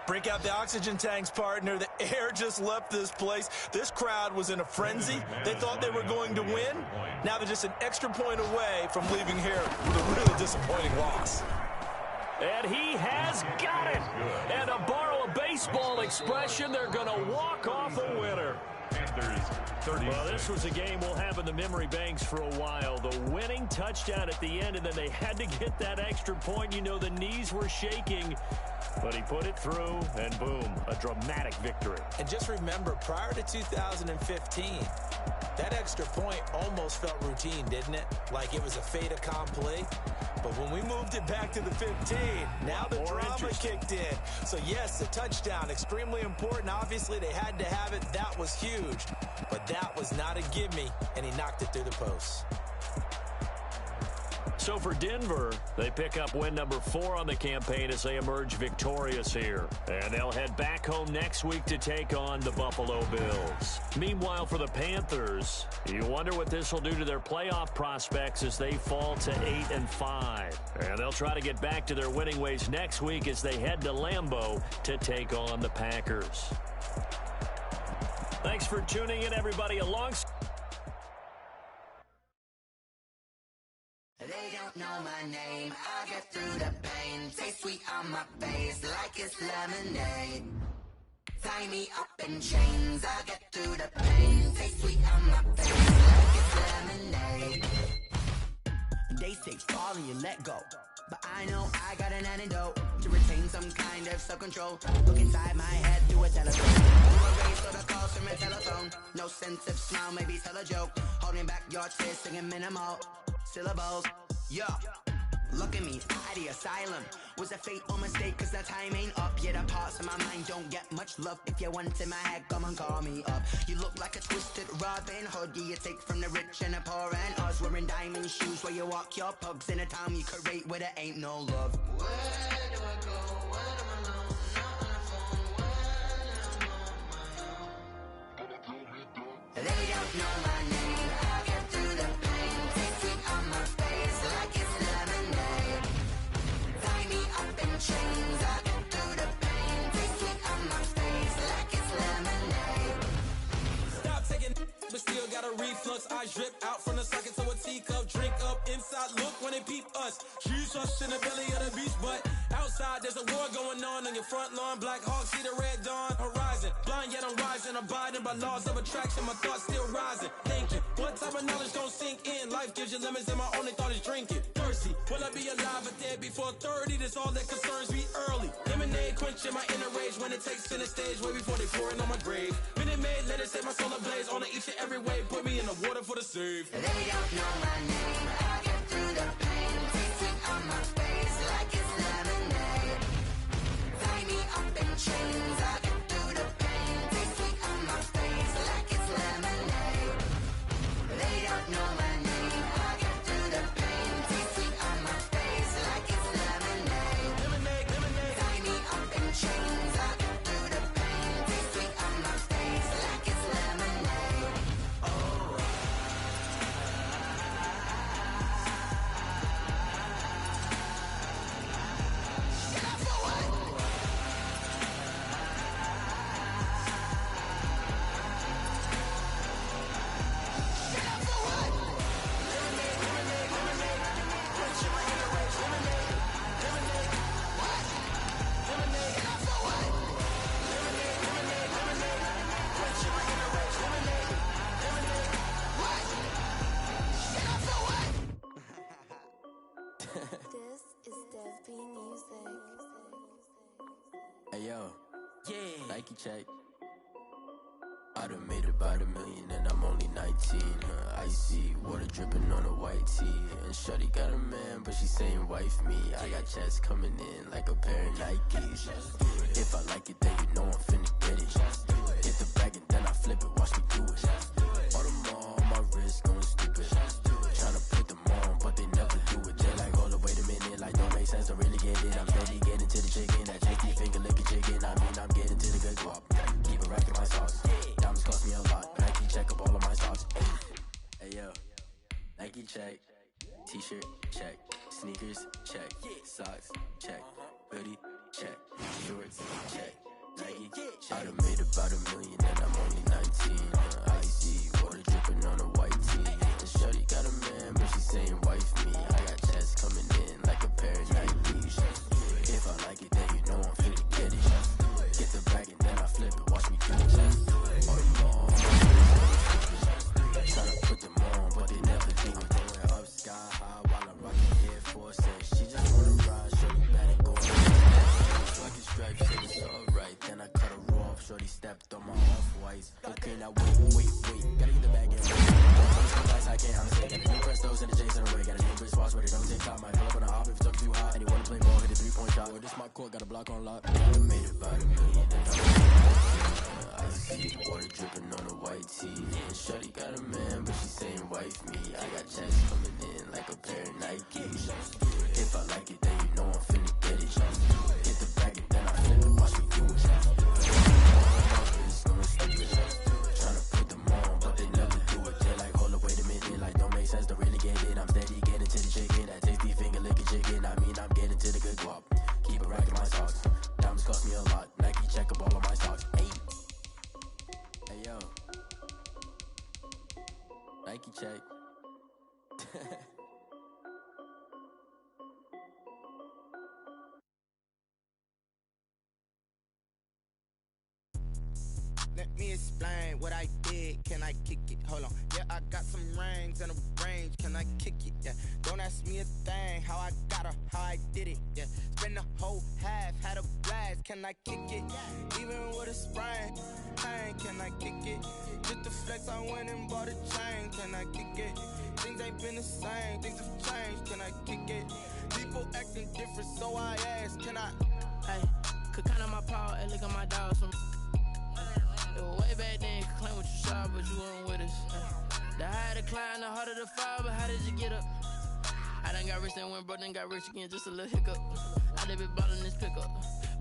Break out the oxygen tanks, partner. The air just left this place. This crowd was in a frenzy. They thought they were going to win. Now they're just an extra point away from leaving here with a really disappointing loss. And he has got it. And to borrow a baseball expression, they're going to walk off a winner. Well, this was a game we'll have in the memory banks for a while. The winning touchdown at the end, and then they had to get that extra point. You know, the knees were shaking, but he put it through, and boom, a dramatic victory. And just remember, prior to 2015, that extra point almost felt routine, didn't it? Like it was a fait accompli. But when we moved it back to the 15, now the drama kicked in. So, yes, the touchdown, extremely important. Obviously, they had to have it. That was huge. But that was not a gimme, and he knocked it through the post. So for Denver, they pick up win number 4 on the campaign as they emerge victorious here. And they'll head back home next week to take on the Buffalo Bills. Meanwhile, for the Panthers, you wonder what this will do to their playoff prospects as they fall to 8-5. And they'll try to get back to their winning ways next week as they head to Lambeau to take on the Packers. Thanks for tuning in, everybody. They don't know my name, I get through the pain. Taste sweet on my face like it's lemonade. Tie me up in chains, I get through the pain. Taste sweet on my face like it's lemonade. They say fall and you let go, but I know I got an antidote to retain some kind of self-control. Look inside my head through a telephone. Do a race or the calls from a telephone. No sense of smile, maybe tell a joke. Holding back your tears, singing minimal syllables. Yo, look at me, out the asylum. Was a fate or mistake, cause the time ain't up. Yet the parts of my mind don't get much love. If you want in my head, come and call me up. You look like a twisted Robin Hood. Yeah, you take from the rich and the poor and us. Wearing diamond shoes where you walk your pugs in a town you create where there ain't no love. Where do I go when I'm alone? Not on the phone, when I'm on my own. They don't know my name, I get through the pain. Taste sweet on my face like it's lemonade. Tie me up in chains, I get through the pain. Taste sweet on my face like it's lemonade. Stop taking, but still got a reflux. I drip out from the socket to a teacup. Drink up inside, look when they peep us. Jesus in the belly of the beast, but outside there's a war going on your front lawn. Black Hawk, see the red dawn horizon. Blind yet I'm rising, abiding by laws of attraction. My thoughts still rising, thinking what type of knowledge gon' sink in? Life gives you lemons and my only thought is drinking. Thirsty, will I be alive or dead before 30? That's all that concerns me early. Lemonade quenching my inner rage when it takes center stage way before they pouring on my grave. Minute Maid, let it set my soul ablaze on each and every way. Put me in the water for the save. They don't know my name, I get through the pain. Taste sweet on my face like it's lemonade. Tie me up in chains, I get through the pain. Taste sweet on my face like it's lemonade. They don't know my name, I get through the pain. Taste sweet on my face like it's lemonade. Lemonade, lemonade. Tie me up in chains, I get through the pain. Taste sweet on my face like it's lemonade. Oh. Get up for what? Get up for what? Lemonade, lemonade, lemonade. Quenching my inner rage. Lemonade, lemonade. What? Lemonade. Get up for what? Lemonade, lemonade, lemonade. Quenching my inner rage. Lemonade, lemonade. What? Get up for what? This is Dev B Music. Hey yo, Yeah. Nike check. I done made about $1 million and I'm only 19. Icy water dripping on a white tee. And shorty got a man, but she saying wife me. I got checks coming in like a pair of Nikes. If I like it, then you know I'm finna get it. Hit the bag and then I flip it, watch me do it. All on my wrist going stupid. Tryna put them on, but they never do it. They're like, hold up, wait a minute, like don't make sense to really get it. I'm steady getting to the chicken, that janky finger licking chicken. I mean, I'm getting to the good guap. Keep it racking my sauce. Diamonds cost me a lot, Nike check up all of my stocks. check. Socks, check. Hoodie, check. Shorts, check. Nike, check. I done made about $1 million and I'm only 19. Icy, water dripping on a white tee. And shorty got a man, but she saying wife me. I got checks coming in like a pair of Nikes. If I like it, then you know I'm finna get it. Get the bag and then I flip it, watch me do it. Tryna put them on, but they never do it. Going up sky high while I'm rocking Air Force. And she just wanna ride, shorty bad and go. Fucking stripes, said it's alright. Then I cut her off, shorty stepped on my off-whites. Okay, now wait. Gotta get the bag in. I can't, I'm sick. Got a new Prestos and a Jason away. Got a new bitch watch, ready, don't take time. Might pull up on a hop if it's up too high. And you wanna play ball, hit a 3-point shot. Well, this my court, got a block on lock. I made about $1 million. I see water dripping on a white tee. And shorty got a man, but she saying wife me. I got checks coming in like a pair of Nikes. If I like it, then you know I'm finna get it. Get the bag and then I flip it, watch me do it. Tryna put them on, but they never do it. They're like, hold up, wait a minute, like don't make sense to really get it. I'm steady getting to the chicken, that tasty finger licking chicken. I mean, I'm getting to the good guap. Keep it racking my socks. Diamonds cost me a lot. Nike check up all of my stocks. Hey yo, Nike check. Let me explain what I did. Can I kick it? Hold on. Yeah, I got some rings and a range. Can I kick it? Yeah. Don't ask me a thing. How I got her, how I did it. Yeah. Spend the whole half, had a blast. Can I kick it? Even with a sprain. Pain, can I kick it? Just the flex, I went and bought a chain. Can I kick it? Things ain't been the same. Things have changed. Can I kick it? People acting different, so I ask. Can I? Hey, could count on my power and look at my dogs from. Way back then, could claim what you saw, but you weren't with us. The higher the climb, the harder the fall, but how did you get up? I done got rich, then went broke, then got rich again, just a little hiccup. I done been ballin' this pickup.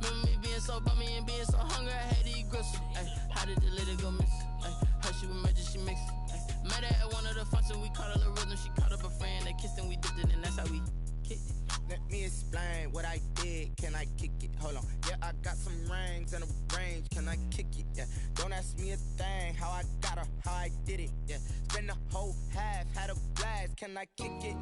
Remember me being so bummy and being so hungry, I had to eat gristle. Ay, how did the lady go miss? Her she was magic, she mixed. Met her at one of the functions, we caught a little rhythm, she caught up a friend, they kissed and we dipped it, and that's how we kicked it. Let me explain what I did. Can I kick it? Hold on. Yeah, I got some rings and a range. Can I kick it? Yeah. Don't ask me a thing. How I got her, how I did it. Yeah. Spend the whole half, had a blast. Can I kick it?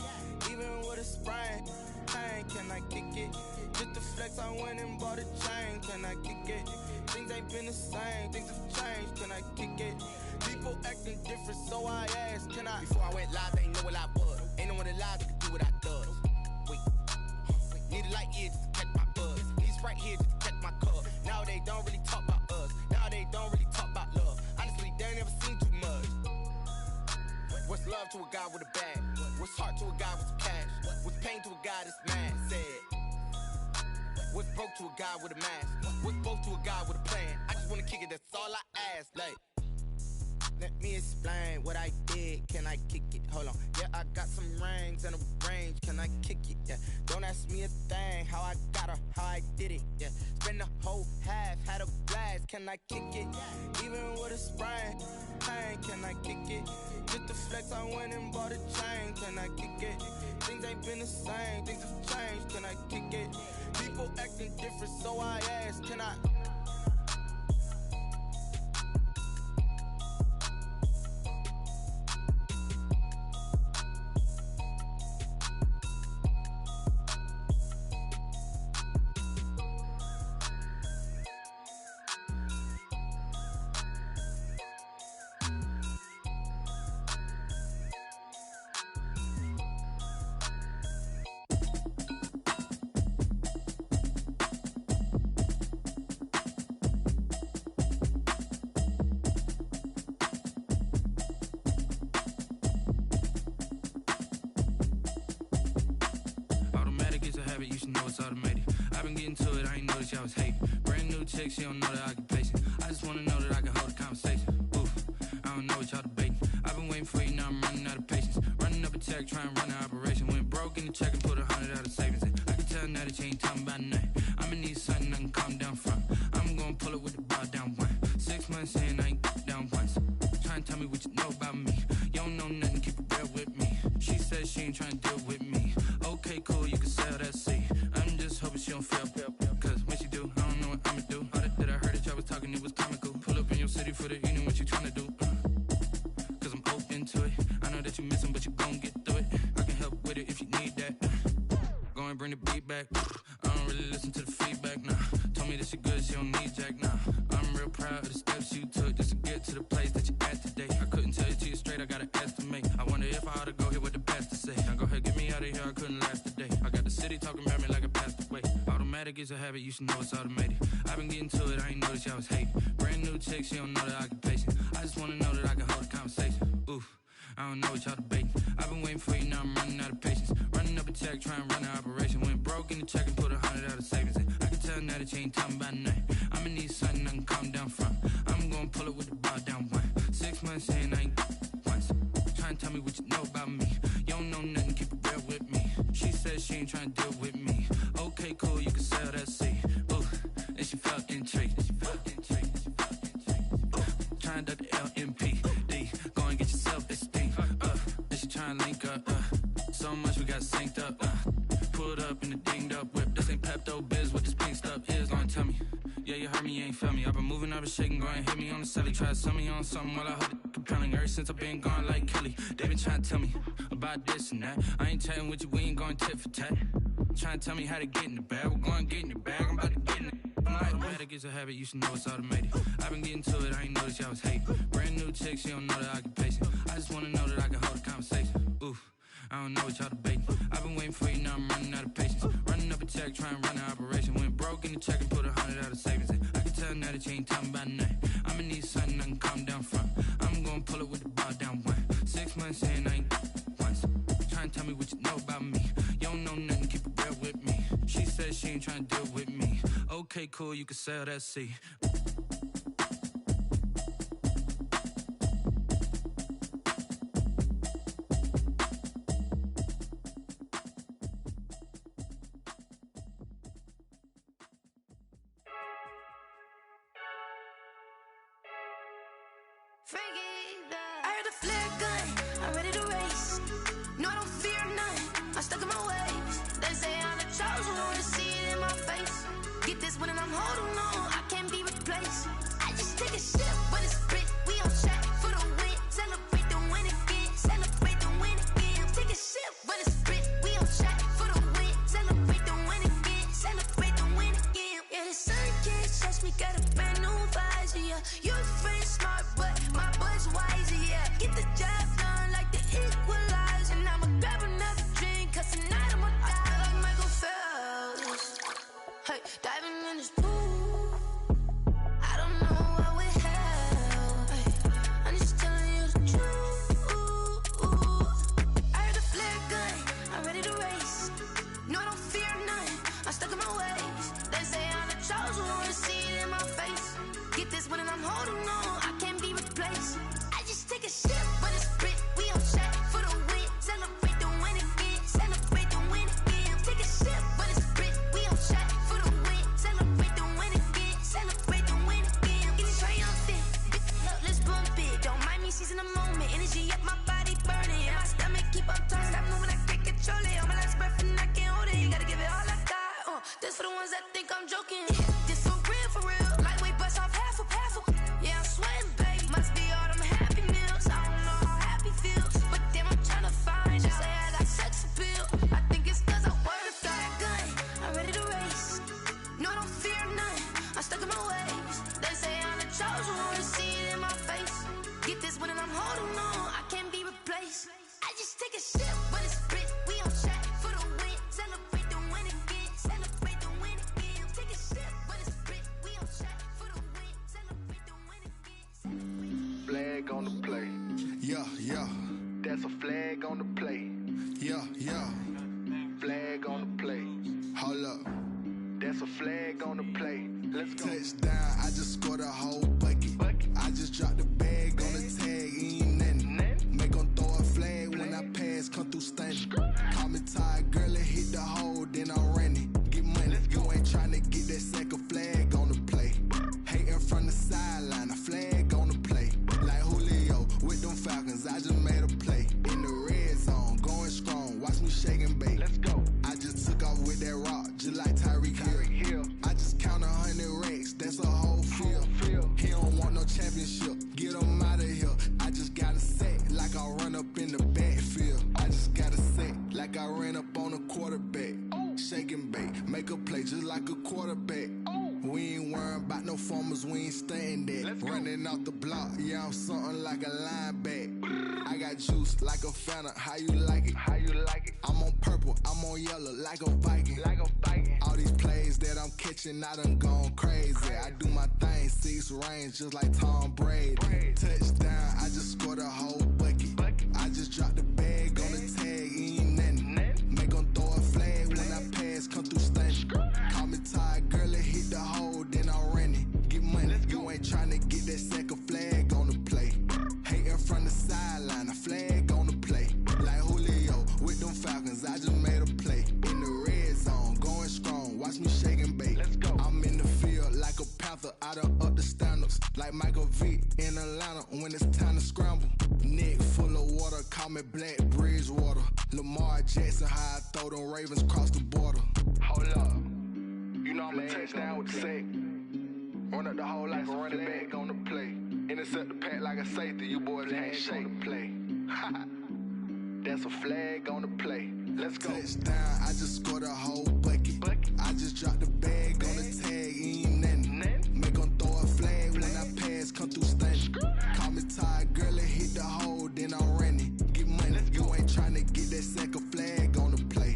Even with a sprain. Pain, can I kick it? Just the flex, I went and bought a chain. Can I kick it? Things ain't been the same. Things have changed. Can I kick it? People acting different, so I asked. Can I? Before I went live, they ain't know what I was. Ain't no one alive that could do what I does. Need a light here just to catch my buzz. Need a Sprite here just to catch my cup. Now they don't really talk about us. Now they don't really talk about love. Honestly, they ain't never seen too much. What's love to a guy with a bag? What's heart to a guy with some cash? What's pain to a guy that's mad? Said. What's broke to a guy with a mask? What's both to a guy with a plan? I just wanna kick it, that's all I ask. Like, let me explain what I did. Can I kick it? Hold on. Yeah, I got some rings and a range. Can I kick it? Yeah. Don't ask me a thing. How I got her, how I did it. Yeah. Spend the whole half, had a blast. Can I kick it? Even with a sprain. Pain, can I kick it? Just the flex, I went and bought a chain. Can I kick it? Things ain't been the same. Things have changed. Can I kick it? People acting different, so I ask. Can I? You should know it's automated. I've been getting to it, I ain't noticed y'all was hating. Brand new chick, she don't know the occupation. I just wanna know that I can hold a conversation. Oof, I don't know what y'all debating. I've been waiting for you, now I'm running out of patience. Running up a check, trying to run an operation. Went broke in the check and put 100 out of savings. I can tell now that you ain't talking about nothing. I'ma need something I can calm down from. I'm gonna pull it with the bar down one. 6 months in, I ain't down once. Trying to tell me what you know about me. You don't know nothing, keep it real with me. She said she ain't trying to deal with me. Okay, cool, you can sell that. for the evening, what you tryna do? Cause I'm open to it. I know that you missing, but you gon' get through it. I can help with it if you need that. Go and bring the beat back. I don't really listen to the feedback, nah. Told me that she good, she don't need jack, nah. I'm real proud of the steps you took just to get to the place that you at today. I couldn't tell you to you straight, I gotta estimate. I wonder if I ought to go here with the best to say. Now go ahead, get me out of here, I couldn't last today. I got the city talking about me like I passed away. Automatic is a habit, you should know it's automated. I've been getting to it, I ain't noticed y'all was hating. Brand new chick, she don't know the occupation. I just wanna know that I can hold a conversation. Oof, I don't know what y'all debating. I've been waiting for you, now I'm running out of patience. Running up a check, trying to run an operation. Went broke in the check and put 100 out of savings in. I can tell now that you ain't talking about nothing. I'ma need something I can calm down from. I'm gonna pull it with the bar down one. 6 months saying I ain't once. Trying to tell me what you know about me. You don't know nothing, keep it real with me. She said she ain't trying to deal with me. Okay, cool, you can sell that seed. Ooh, and she felt intrigued. Trying to duck the LMPD. Go and get your self-esteem. And she trying to link up. So much we got synced up. Pulled up in the dinged up whip. This ain't Pepto-Biz, what this pink stuff is. Don't tell me. Yeah, you heard me, you ain't felt me. I've been moving, I've been shaking, go and hit me on the celly. Try to sell me on something while I hold it compelling. Ever since I've been gone like Kelly, they been trying to tell me about this and that. I ain't chatting with you, we ain't going tit for tat. Trying to tell me how to get in the bag. We're going to get in the bag, I'm about to get in it. Automatic is a habit, you should know it's automated. I've been getting to it, I ain't noticed y'all was hating. Brand new chick, she don't know the occupation. I just wanna know that I can hold a conversation. Oof, I don't know what y'all debating. I've been waiting for you, now I'm running out of patience. Running up a check, trying to run an operation. Went broke in the check and put 100 out of savings in. I can tell now that you ain't talking about nothing. I'ma need something I can calm down from. I'm gonna pull it with the bar down one. 6 months saying I ain't once. Trying to tell me what you know about me. You don't know nothing, keep it real with me. She said she ain't trying to deal with me. Okay, cool, you can sell that seed. I heard the flare gun, I'm ready to race. No, I don't fear none, I'm stuck in my ways. They say I'm the chosen one, to see it in my face. Get this one and I'm holding on, I can't be replaced. I just take a sip when it's split, we on track for the win. Celebrate the win again, celebrate the win again. Take a sip when it's split, we on track for the win. Celebrate the win again, celebrate the win again. Yeah, the sun can't touch me, got a brand new visor, yeah. You're a friend smart, but my boy's wiser, yeah. Get the job done like the equalizer. And I'ma grab another drink, cause tonight I'ma die like Michael Phelps. Hey, diving in this pool, I don't know what we have. Hey, I'm just telling you the truth. I heard the flare gun, I'm ready to race. No, I don't fear none, I'm stuck in my ways. They say I'm the chosen one, to see it in my face. Get this one and I'm holding on, I can't be replaced. I just take a sip when it's split, we on track for the win. Celebrate the win again, celebrate the win again. Take a sip when it's split, we on track for the win. Celebrate the win again, celebrate the win again. Getting triumphant, look, let's bump it. Don't mind me seizing the moment, energy up my body burning. And my stomach keep on turning, stop moving, I can't control it. On my last breath and I can't hold it, you gotta give it all I got. This for the ones that think I'm joking. This for real, lightweight bust off half a. Yeah, I'm sweating, babe. Must be all them happy meals. I don't know how happy feels, but damn, I'm trying to find out. Say I got sex appeal. I think it's cause I wear the fire gun. I'm ready to race. No, I don't fear none, I'm stuck in my ways. They say I'm the chosen one, to see it in my face. Get this one and I'm holding on, I can't be replaced. I just take a sip when it's split, we on track for the win. Celebrate the win again, celebrate the win again. Take a sip when it's split, we on track for the win. Celebrate the win again. Flag on the play. Yeah, yeah. That's a flag on the play. Yeah, yeah. Flag on the play. Hold up. That's a flag on the play. Let's go. Touchdown, I just scored a whole bucket. I just dropped the bag on the tag, ain't nothing. Make 'em throw a flag when I pass, come through stunning. Call me tired, girl, and hit the hole, then I'm running. Get money, you ain't tryna get that second flag on the play. Hating from the sideline, a flag on the play. Like Julio with them Falcons, I just made a play. In the red zone, going strong, watch me shake and bake. Let's go. I just took off with that rock, just like Tyreek Hill. I just count 100 racks, that's a whole field. He don't want no championship, We ain't worrying about no formers, we ain't staying there. Running off the block, yeah, I'm something like a linebacker. I got juice like a Fanta, how you like it? How you like it? I'm on purple, I'm on yellow, like a Viking. Like a Viking. All these plays that I'm catching, I done gone crazy. I do my thing, 6 range, just like Tom Brady. Touchdown, I just scored a whole bucket. I just dropped the bag on the tag, ain't nothing. Make 'em throw a flag when I pass, come through stunning. Call me tired, girl, it hit the hole, then I ran it. Get money, you ain't tryna get that second flag on the play. Hating from the sideline, a flag on the play. Like Julio with them Falcons, I just made a play. In the red zone, going strong, watch me shake and bake. Let's go. I'm in the field like a Panther, I done up the standards. Like Michael Vick in Atlanta when it's time to scramble. Neck full of water, call me Black Bridgewater. Lamar Jackson, how I throw them Ravens cross the border. Hold up. You know I'm a touchdown with the sack. Run up the hole like a running back on the play. Intercept the pack like a safety, you boys ain't shake the play. That's a flag on the play. Let's go. Touchdown, I just scored a whole bucket. I just dropped the bag on the tag, ain't nothing. Make 'em throw a flag when I pass, come through stunning. Call me tired, girl, it hit the hole, then I ran it. Get money, you ain't tryna get that second flag on the play.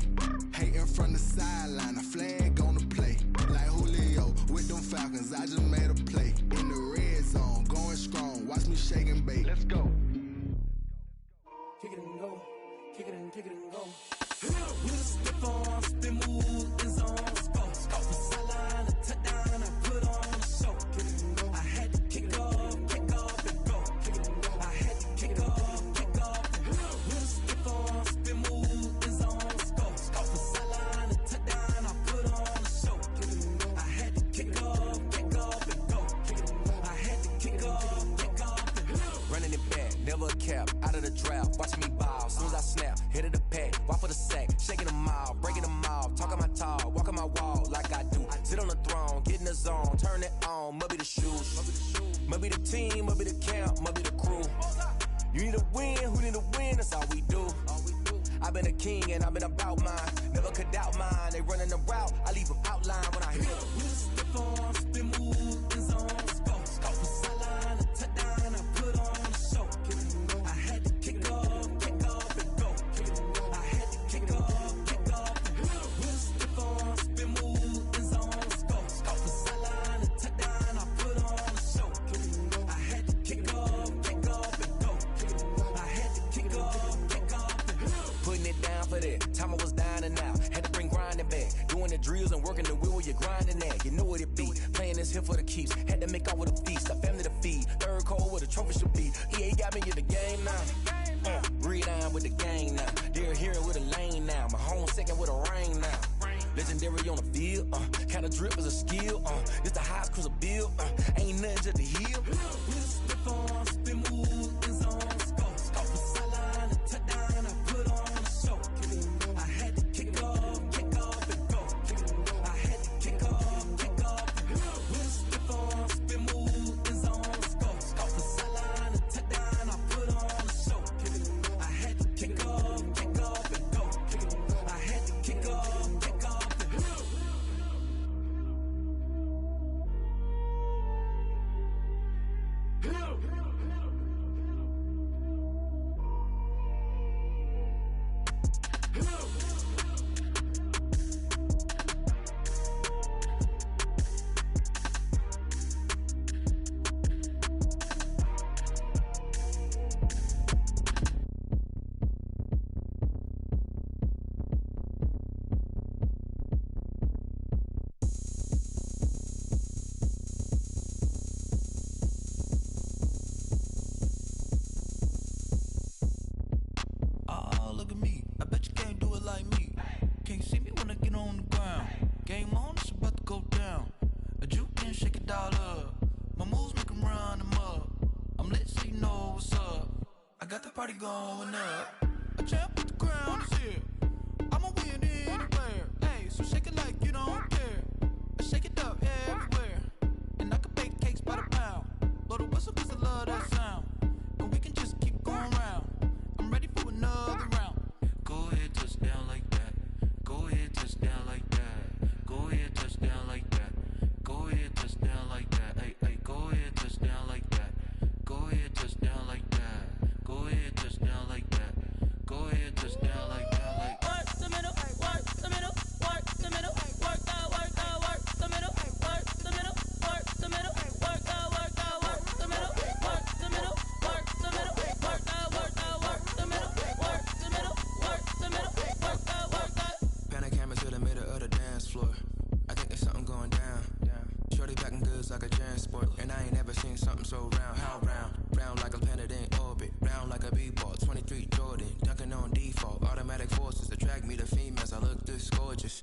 Hating from the sideline, a flag on the play. Like Julio with them Falcons, I just made a play. In the red zone, going strong, watch me shake and bake. Let's go. Kick it and go, kick it and go. With a stiff arm, spin move, in zone, scope. From sideline to touchdown, I put on a show. Kick it and go. I had to kick off and go. Kick it and go. I had to kick off and go. With a stiff arm, spin move, in zone, scope. From sideline to touchdown, I put on a show. Kick it and go. I had to kick off and go. Kick it and go. I had to kick off and go. Running it back, never a cap, out of the draft, watching me ball. Soon as I snap, hit of the pack, walk for the sack, shaking them all, breaking them off, talking my talk, walking my wall like I do. Sit on the throne, get in the zone, turn it on, must be the shoes, must be the team, must be the camp, must be the crew. You need a win, who need a win, that's all we do. I've been a king and I've been about mine, never could doubt mine. They running the route, I leave them outline when I hit them. With a stiff arm, spin move, in zone, scope. From sideline to touchdown, I put on a show. I had to kick off and go. Kick it and go. I had to kick off and go. With a stiff arm, spin move, in zone, scope. From sideline to touchdown, I put on a show. I had to kick off and go. Kick it and go. I had to kick off and go. Putting it down for that, time I was down and out. Had to bring grinding back, doing the drills and working the wheel where you're grinding at. You know what it be, playing this here for the keeps. Had to make off with a feast, a family to feed. Third cold where the trophy should be. EA got me in the game now. Breathe down with the game now. They're here with a lane now. My home second with a rain now. Legendary on the field, kinda drip is a skill. This the highest cruiser bill, ain't nothing just to heal. With a stiff arm, spin move, in zone, scope. From sideline to touchdown, I put on a show. I had to kick off and go. I had to kick off and go. With a stiff arm, spin move, in zone, scope. From sideline to touchdown, I put on a show. I had to kick off and go. I had to kick off and go. Party going up. A champ with the crown is here. I'ma win anywhere. Hey, so shake it like you don't care. I shake it up everywhere. And I can bake cakes by the pound. Blow the whistle cause I love that sound. And we can just keep going round. I'm ready for another round. Go ahead, touch down like that. Go ahead, touch down like that. Go ahead, touch down like that. Go ahead. looks like a transport. And I ain't never seen something so round. How round? Round like a planet in orbit. Round like a b-ball. 23 Jordan. Dunking on default. Automatic forces attract me to females. I look this gorgeous.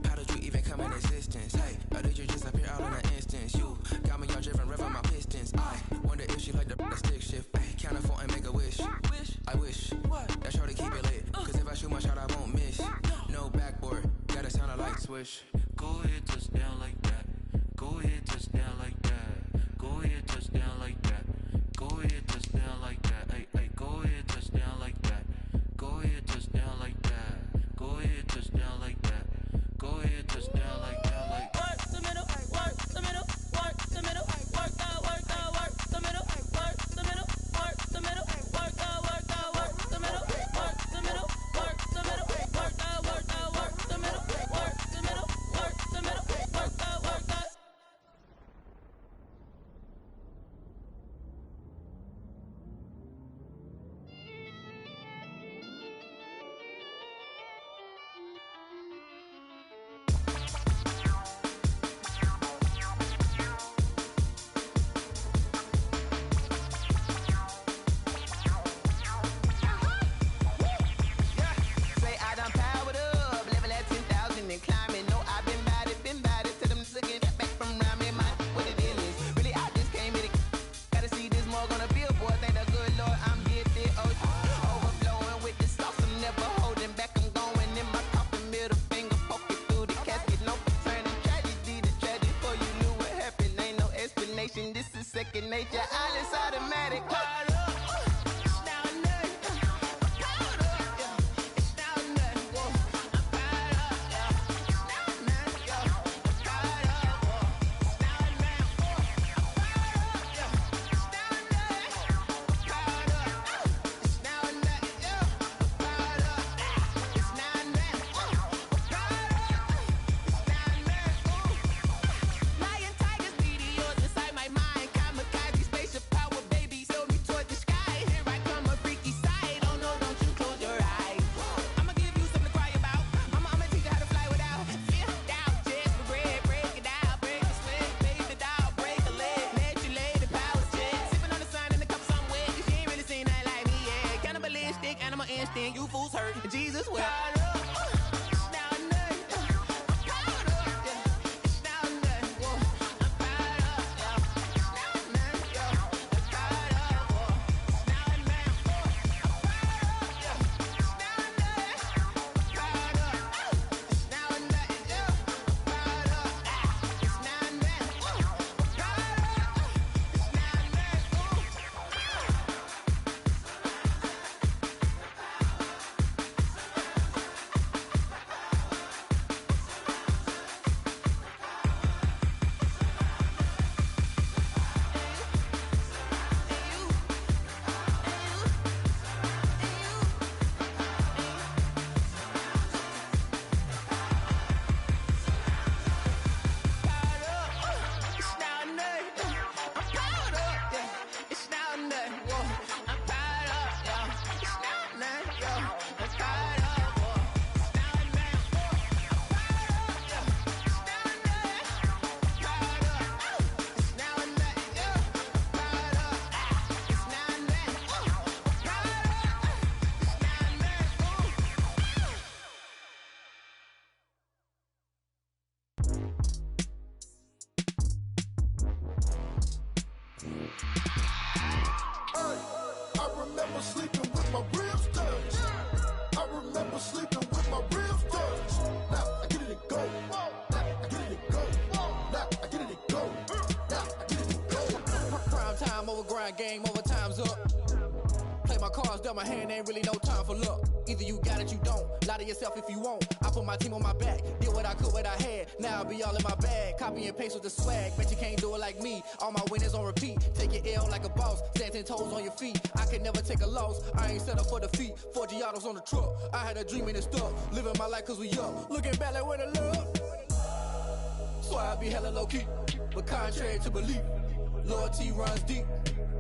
How did you even come in existence? Hey, or did you just appear out in an instance? You got me all driven, revving my pistons. I wonder if she like the stick shift. Ay, count a four and make a wish. I wish that shorty keep it lit. Cause if I shoot my shot, I won't miss. No backboard, gotta sound a light switch. Go ahead, touch down like that. Go ahead, touch down like that. Go ahead, touch down like that. Go ahead, touch down like that. Hey, hey, go ahead, touch down like that. Go ahead, touch down like that. Go ahead, touch down like that. Go ahead, touch down like that. Like work the middle, work the middle, work the middle, work the middle, work the middle, work the middle, work the middle, work the middle, work the middle, work the middle, work the middle, work the middle, work the second nature, all is automatic. You fools hurt. Jesus will. Game over, time's up. Play my cards, dealt my hand, ain't really no time for luck. Either you got it, you don't. Lie to yourself if you won't. I put my team on my back, did what I could, what I had. Now I'll be all in my bag, copy and paste with the swag. Bet you can't do it like me. All my winners on repeat. Take your L like a boss, stand 10 toes on your feet. I can never take a loss. I ain't set up for defeat. 4 Giottos on the truck. I had a dream and it stuck. Living my life cause we up. Looking back like where the love. So I be hella low key, but contrary to belief, loyalty runs deep.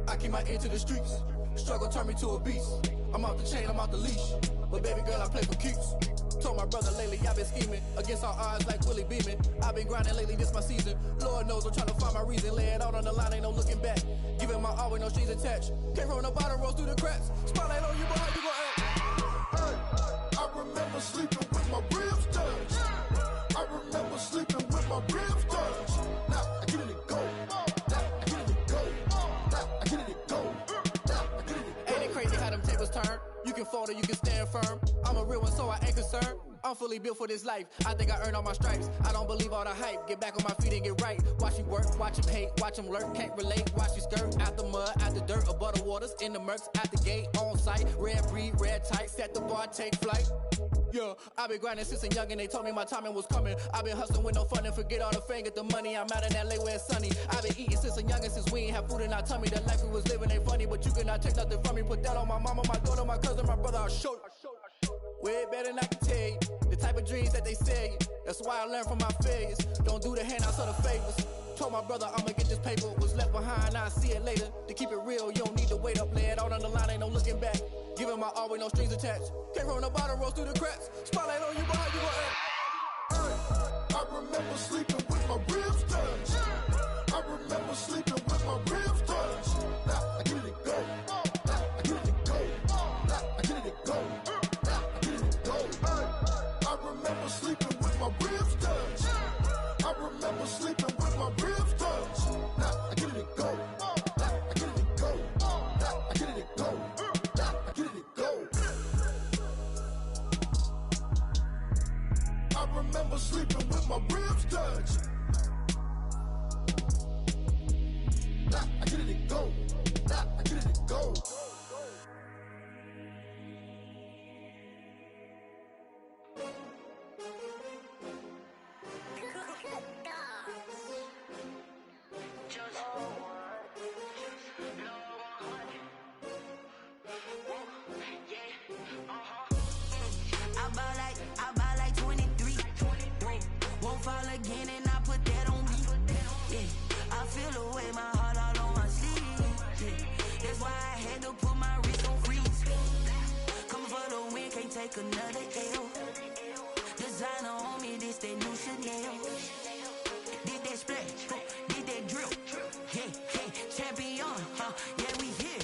I keep my ear to the streets. Struggle turned me to a beast. I'm off the chain, I'm off the leash. But baby girl, I play for keeps. Told my brother lately, I've been scheming against all odds like Willie Beeman. I've been grinding lately, this my season. Lord knows I'm trying to find my reason. Lay it out on the line, ain't no looking back. Giving my all with no strings attached. Came from the bottom, rose through the cracks. Spotlight on you, but how you gon' act? Hey, I remember sleeping with my ribs touched. I remember sleeping with my ribs touched. Now I get it to go. Now I get it to go. Now I get it to go. Now I get it to go. Ain't it crazy how them tables turn? You can fold or you can stand firm. I'm a real one, so I ain't concerned. I'm fully built for this life. I think I earned all my stripes. I don't believe all the hype. Get back on my feet and get right. Watch you work, watch him hate, watch him lurk. Can't relate, watch you skirt. Out the mud, out the dirt, above the waters, in the murks, out the gate, on site. Red breed, red tight, set the bar, take flight. Yeah, I've been grinding since a young and they told me my timing was coming. I've been hustling with no fun and forget all the fame, get the money. I'm out in LA where it's sunny. I've been eating since a youngin', since we ain't have food in our tummy. The life we was living ain't funny, but you cannot take nothing from me. Put that on my mama, my daughter, my cousin, my brother, I'll show you. Way better than I can tell you. The type of dreams that they sell you. That's why I learned from my failures. Don't do the handouts or the favors. Told my brother I'ma get this paper. Was left behind, I'll see it later. To keep it real, you don't need to wait up. Lay it out on the line, ain't no looking back. Giving my all with no strings attached. Came from the bottom, rose through the cracks. Spotlight on you, but how you gon' act? I remember sleeping with my ribs touched. I remember sleeping with my ribs touched. Now I get it to go. Now I get it to go. Now I get it to go. Now I get it to go. I remember sleeping with my ribs touched. I remember sleeping with my ribs touched. Now I get it to go. Now I get it to go. Now I get it to go. Now I get it to go. I remember sleeping with my ribs touched. Now I get it to go. Now I get it to go. I buy like 23. Won't fall again and I put that on me. Yeah, I feel the way my heart all on my sleeve. Yeah, that's why I had to put my wrist on freeze. Coming for the win, can't take another L. Designer on me, this that new Chanel. Did that splash, did that drill. Yeah, champion, yeah, we here.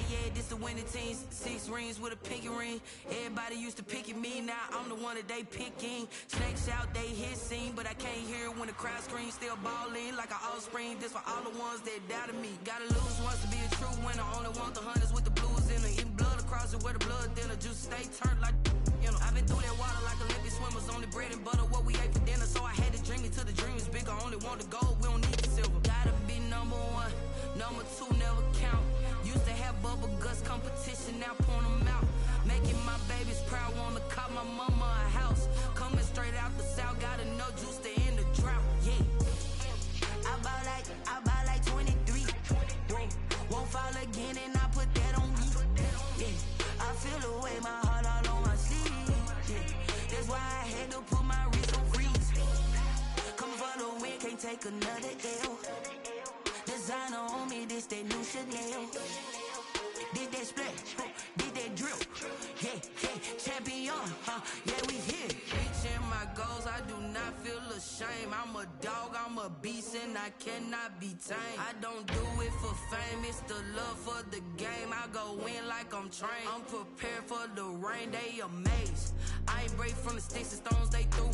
Yeah, this the winning team. 6 rings with a pinky ring. Everybody used to pick at me, now I'm the one that they picking. Snakes out, they hit scene, but I can't hear it when the crowd screams. Still balling like an offspring. This for all the ones that doubted me. Gotta lose once to be a true winner. Only want the hunters with the blues in it. Eating blood across it where the blood thinner. Juice stay turned like, you know. I've been through that water like Olympic swimmers. Only bread and butter, what we ate for dinner. So I had to dream it till the dream is big. I only want the gold, we don't need the silver. Gotta be number 1, number 2 never count. Used to have bubble guts competition, now point them out. Making my babies proud, wanna cop my mama a house. Coming straight out the south, gotta know juice to end the drought. Yeah, I buy like 23. Won't fall again and I put that on me. Yeah, I feel the way my heart all on my sleeve. Yeah, that's why I had to put my wrist on freeze. Coming for the win, can't take another L. Designer on me, this that new Chanel. Did that splash, did that drill. Yeah, champion, yeah, we here. Reaching my goals, I do not feel ashamed. I'm a dog, I'm a beast, and I cannot be tamed. I don't do it for fame, it's the love for the game. I go in like I'm trained. I'm prepared for the rain, they amazed. I ain't break from the sticks and stones they threw.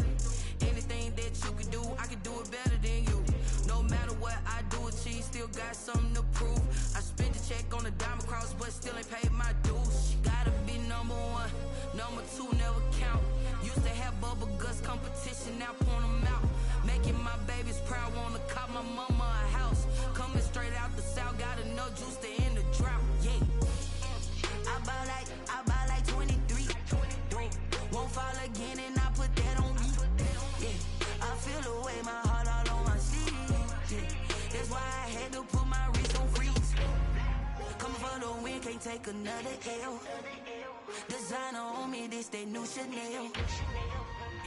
Anything that you can do, I can do it better than you. No matter what I do, achieve, still got something to prove. I spent the check on the diamond cross, but still ain't paid my dues. Gotta be number 1, number 2 never count. Used to have bubble guts competition, now point them out. Making my babies proud, wanna cop my mama a house. Coming straight out the south, gotta know juice to end the drought. Yeah, I buy like 23. Won't fall again and I put that on me. Yeah, I feel the way my heart all on my sleeve. Yeah, that's why I had to put my wrist on freeze. Coming for the win, can't take another L. Designer on me, this that new Chanel.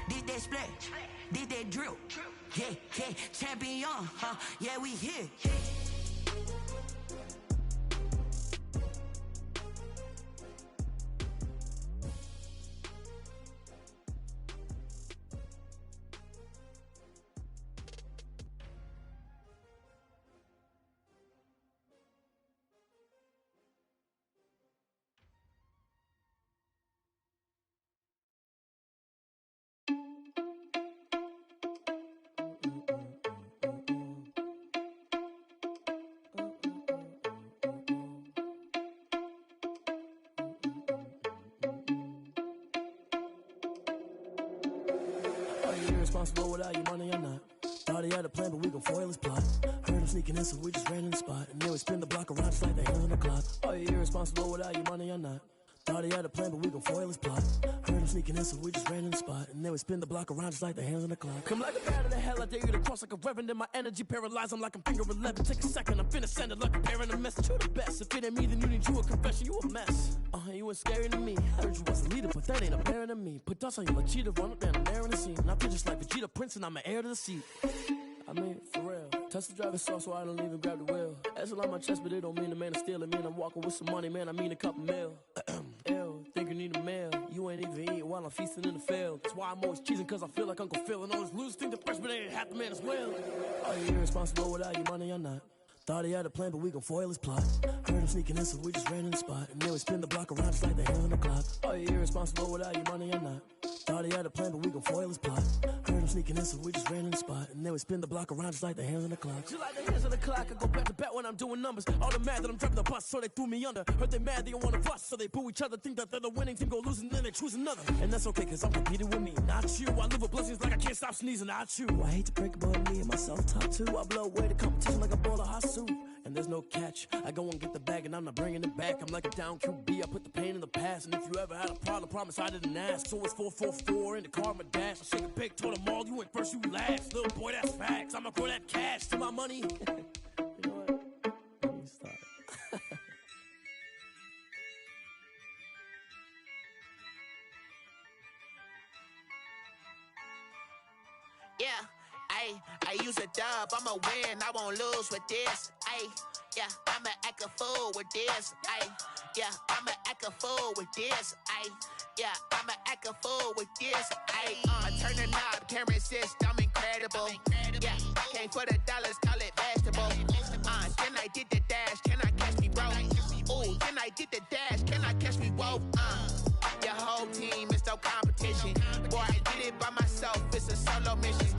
Did that splash, did that drill. Yeah, champion, yeah, we here. irresponsible without your money or not. Thought he had a plan, but we gon' foil his plot. Heard him sneaking in, so we just ran in the spot. And then we spin the block around just like the hands on the clock. Are you irresponsible without your money or not? Thought he had a plan, but we gon' foil his plot. Heard him sneaking in, so we just ran in the spot. And then we spin the block around just like the hands on the clock. Come like a bat of the hell, I dare you to cross like a reverend. In my energy paralyzed, I'm like I'm finger 11. Take a second, I'm finna send it like a parent a message. You the best, if it ain't me, then you need you a confession. You a mess, you ain't scary to me. I heard you was a leader, but that ain't apparent to me. Put dust on you like cheetah, run up down the air in the scene. And I feel just like Vegeta Prince, and I'm an heir to the seat. I mean, for real. Touch the driver's sauce so I don't even grab the wheel. That's on my chest, but it don't mean the man is stealing. Man, I'm walking with some money, man, I mean a couple mil. Ew, think you need a meal. You ain't even eating while I'm feasting in the field. That's why I'm always cheesing, cause I feel like Uncle Phil. And all those losers think the freshman ain't half the man as well. Are you irresponsible without your money or not? Thought he had a plan, but we gon' foil his plot. Heard him sneaking in, so we just ran in the spot. And then we spin the block around just like the hands on the clock. Are you irresponsible without your money or not? Thought he had a plan, but we gon' foil his plot. Heard him sneaking in, so we just ran in the spot. And then we spin the block around just like the hands on the clock. Just like the hands on the clock, I go back to back when I'm doing numbers. All the mad that I'm driving the bus, so they threw me under. Heard they mad, they don't wanna fuss, so they boo each other. Think that they're the winning team, go losing, then they choose another. And that's okay, cause I'm competing with me, not you. I live with blessings like I can't stop sneezing, not you. I hate to break it, but me and myself top two. I blow away the competition like a bowl of hot soup. And there's no catch. I go and get the bag and I'm not bringing it back. I'm like a down QB, I put the pain in the past. And if you ever had a problem, promise I didn't ask. So it's 444 in the car, my dash. I shake a big, told them all, you went first, you last. Little boy, that's facts. I'ma throw that cash to my money. You know what? Let me start. Yeah. I use a dub, I'ma win, I won't lose with this. Yeah, I'ma act a fool with this. Yeah, I'ma act a fool with this. Yeah, I'ma act a fool with this. I turn the knob, can't resist, I'm incredible. Yeah, came for the dollars, call it vegetable. Then I did the dash, can I catch me, bro? Ooh, then I did the dash, can I catch me, whoa? Your whole team is no competition. Boy, I did it by myself, it's a solo mission.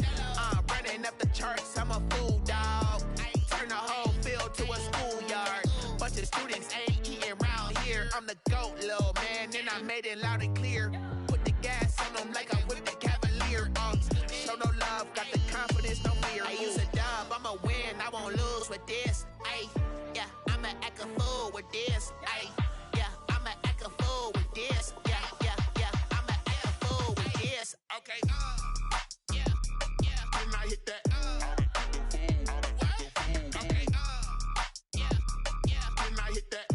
Running up the charts, I'm a fool, dog. Turn the whole field to a schoolyard. Bunch of students ain't eating round here. I'm the GOAT, little man, and I made it loud and clear. Put the gas on them like I whipped the Cavalier. Show no love, got the confidence, no fear. I use a dub, I'ma win, I won't lose with this. Yeah, I'ma act a fool with this. Yeah, I'ma act a fool with this. Yeah, I'ma act a fool with this. Okay. Then I hit that. Then I hit that.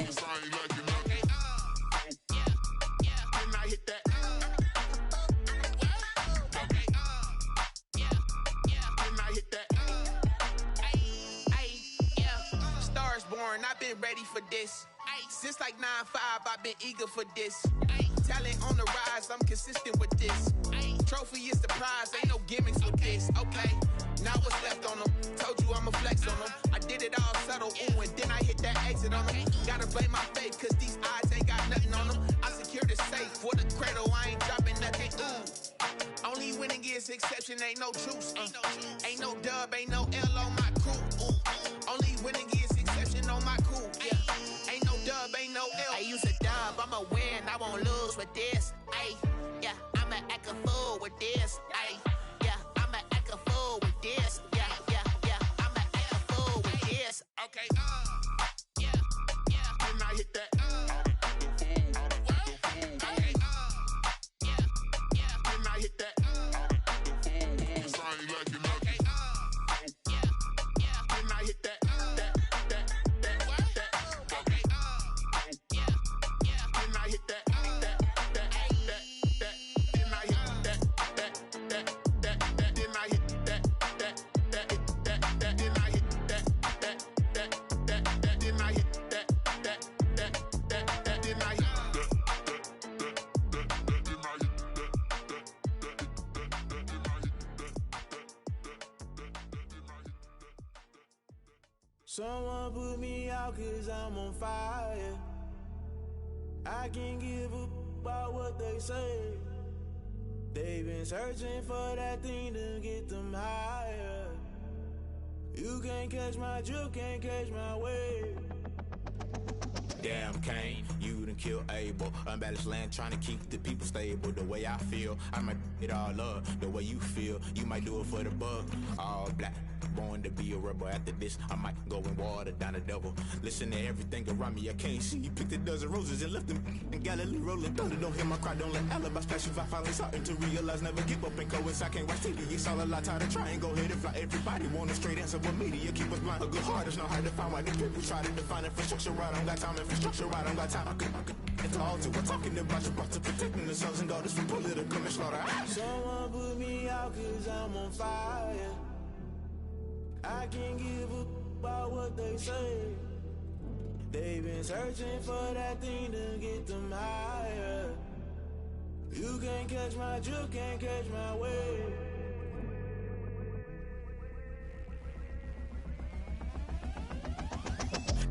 Cause I ain't like it nothing. Then I hit that. Then I hit that. Stars born, I've been ready for this. Since like 9-5, I've been eager for this. Talent on the rise, I'm consistent with this. Trophy is the prize, ain't no gimmicks with this. Okay, now what's left on them? Told you I'ma flex on them. I did it all subtle, ooh, and then I hit that exit on them. Gotta blame my faith, cause these odds ain't got nothing on them. I secured the safe for the cradle, I ain't dropping nothing, ooh. Only winning is exception, ain't no truce. Ain't no dub, ain't no L on my crew, ooh. Only winning is exception on my crew, yeah. Ain't no dub, ain't no L. I use a dub, I'ma win, I won't lose with this. Yeah, I'ma act a fool with this. Yeah, I'ma act a fool with this. Yeah, I'ma act a fool with this. Okay. Then I hit that. Okay. Then I hit that. Cause I ain't like it nothing. Then I hit that. Okay. Then I hit that. Someone put me out cause I'm on fire. I can't give up about what they say. They've been searching for that thing to get them higher. You can't catch my drift, can't catch my wave. Damn, Kane, you done killed Abel. Unbalanced land trying to keep the people stable. The way I feel, I might it all up. The way you feel, you might do it for the buck. All black, born to be a rebel. After this, I might go and water down the devil. Listen to everything around me, I can't see. Picked a dozen roses and left them in Galilee rolling thunder. Don't hear my cry, don't let alibis pass you. I finally starting to realize, never give up and coincide. Can't watch TV, it's all a lot. Tired of trying, go ahead and fly. Everybody want a straight answer, but media keep us blind. A good heart is not hard to find. Why the people try to define infrastructure right? I don't got time, infrastructure right, I don't got time. I could it's all to we're talking about your to protecting the sons and daughters from political and slaughter. Someone put me out cause I'm on fire. I can't give a about what they say. They've been searching for that thing to get them higher. You can't catch my drift, can't catch my wave.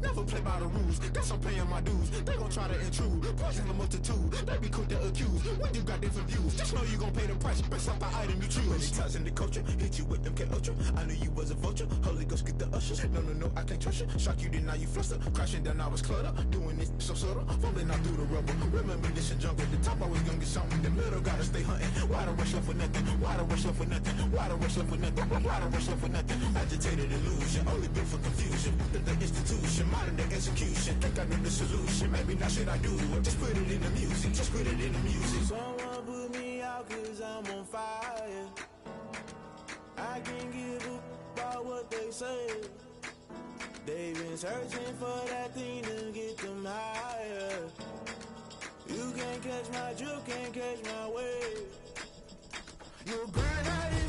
Never play by the rules, guess I'm paying my dues. They gon' try to intrude, poison the multitude. They be quick to accuse, when you got different views. Just know you gon' pay the price, based off the item you choose. Many times in the culture, hit you with them K-Ultra. I knew you was a vulture, Holy Ghost get the ushers. No, I can't trust you. Shock you, then now you fluster. Crashing down, I was cluttered. Doing this so subtle, falling out through the rubble. Remember this in jungle, the top always gonna get something. In the middle, gotta stay hunting. Why the rush left for nothing? Why the rush left for nothing? Why the rush left for nothing? Why the rush left for nothing? Agitated illusion, only built for confusion. The institution, modern day execution. Think I know the solution. Maybe not should I do it? Just put it in the music. Just put it in the music. Someone put me out cause I'm on fire. I can't give a about what they say. They've been searching for that thing to get them higher. You can't catch my drift, can't catch my wave. You'll burn out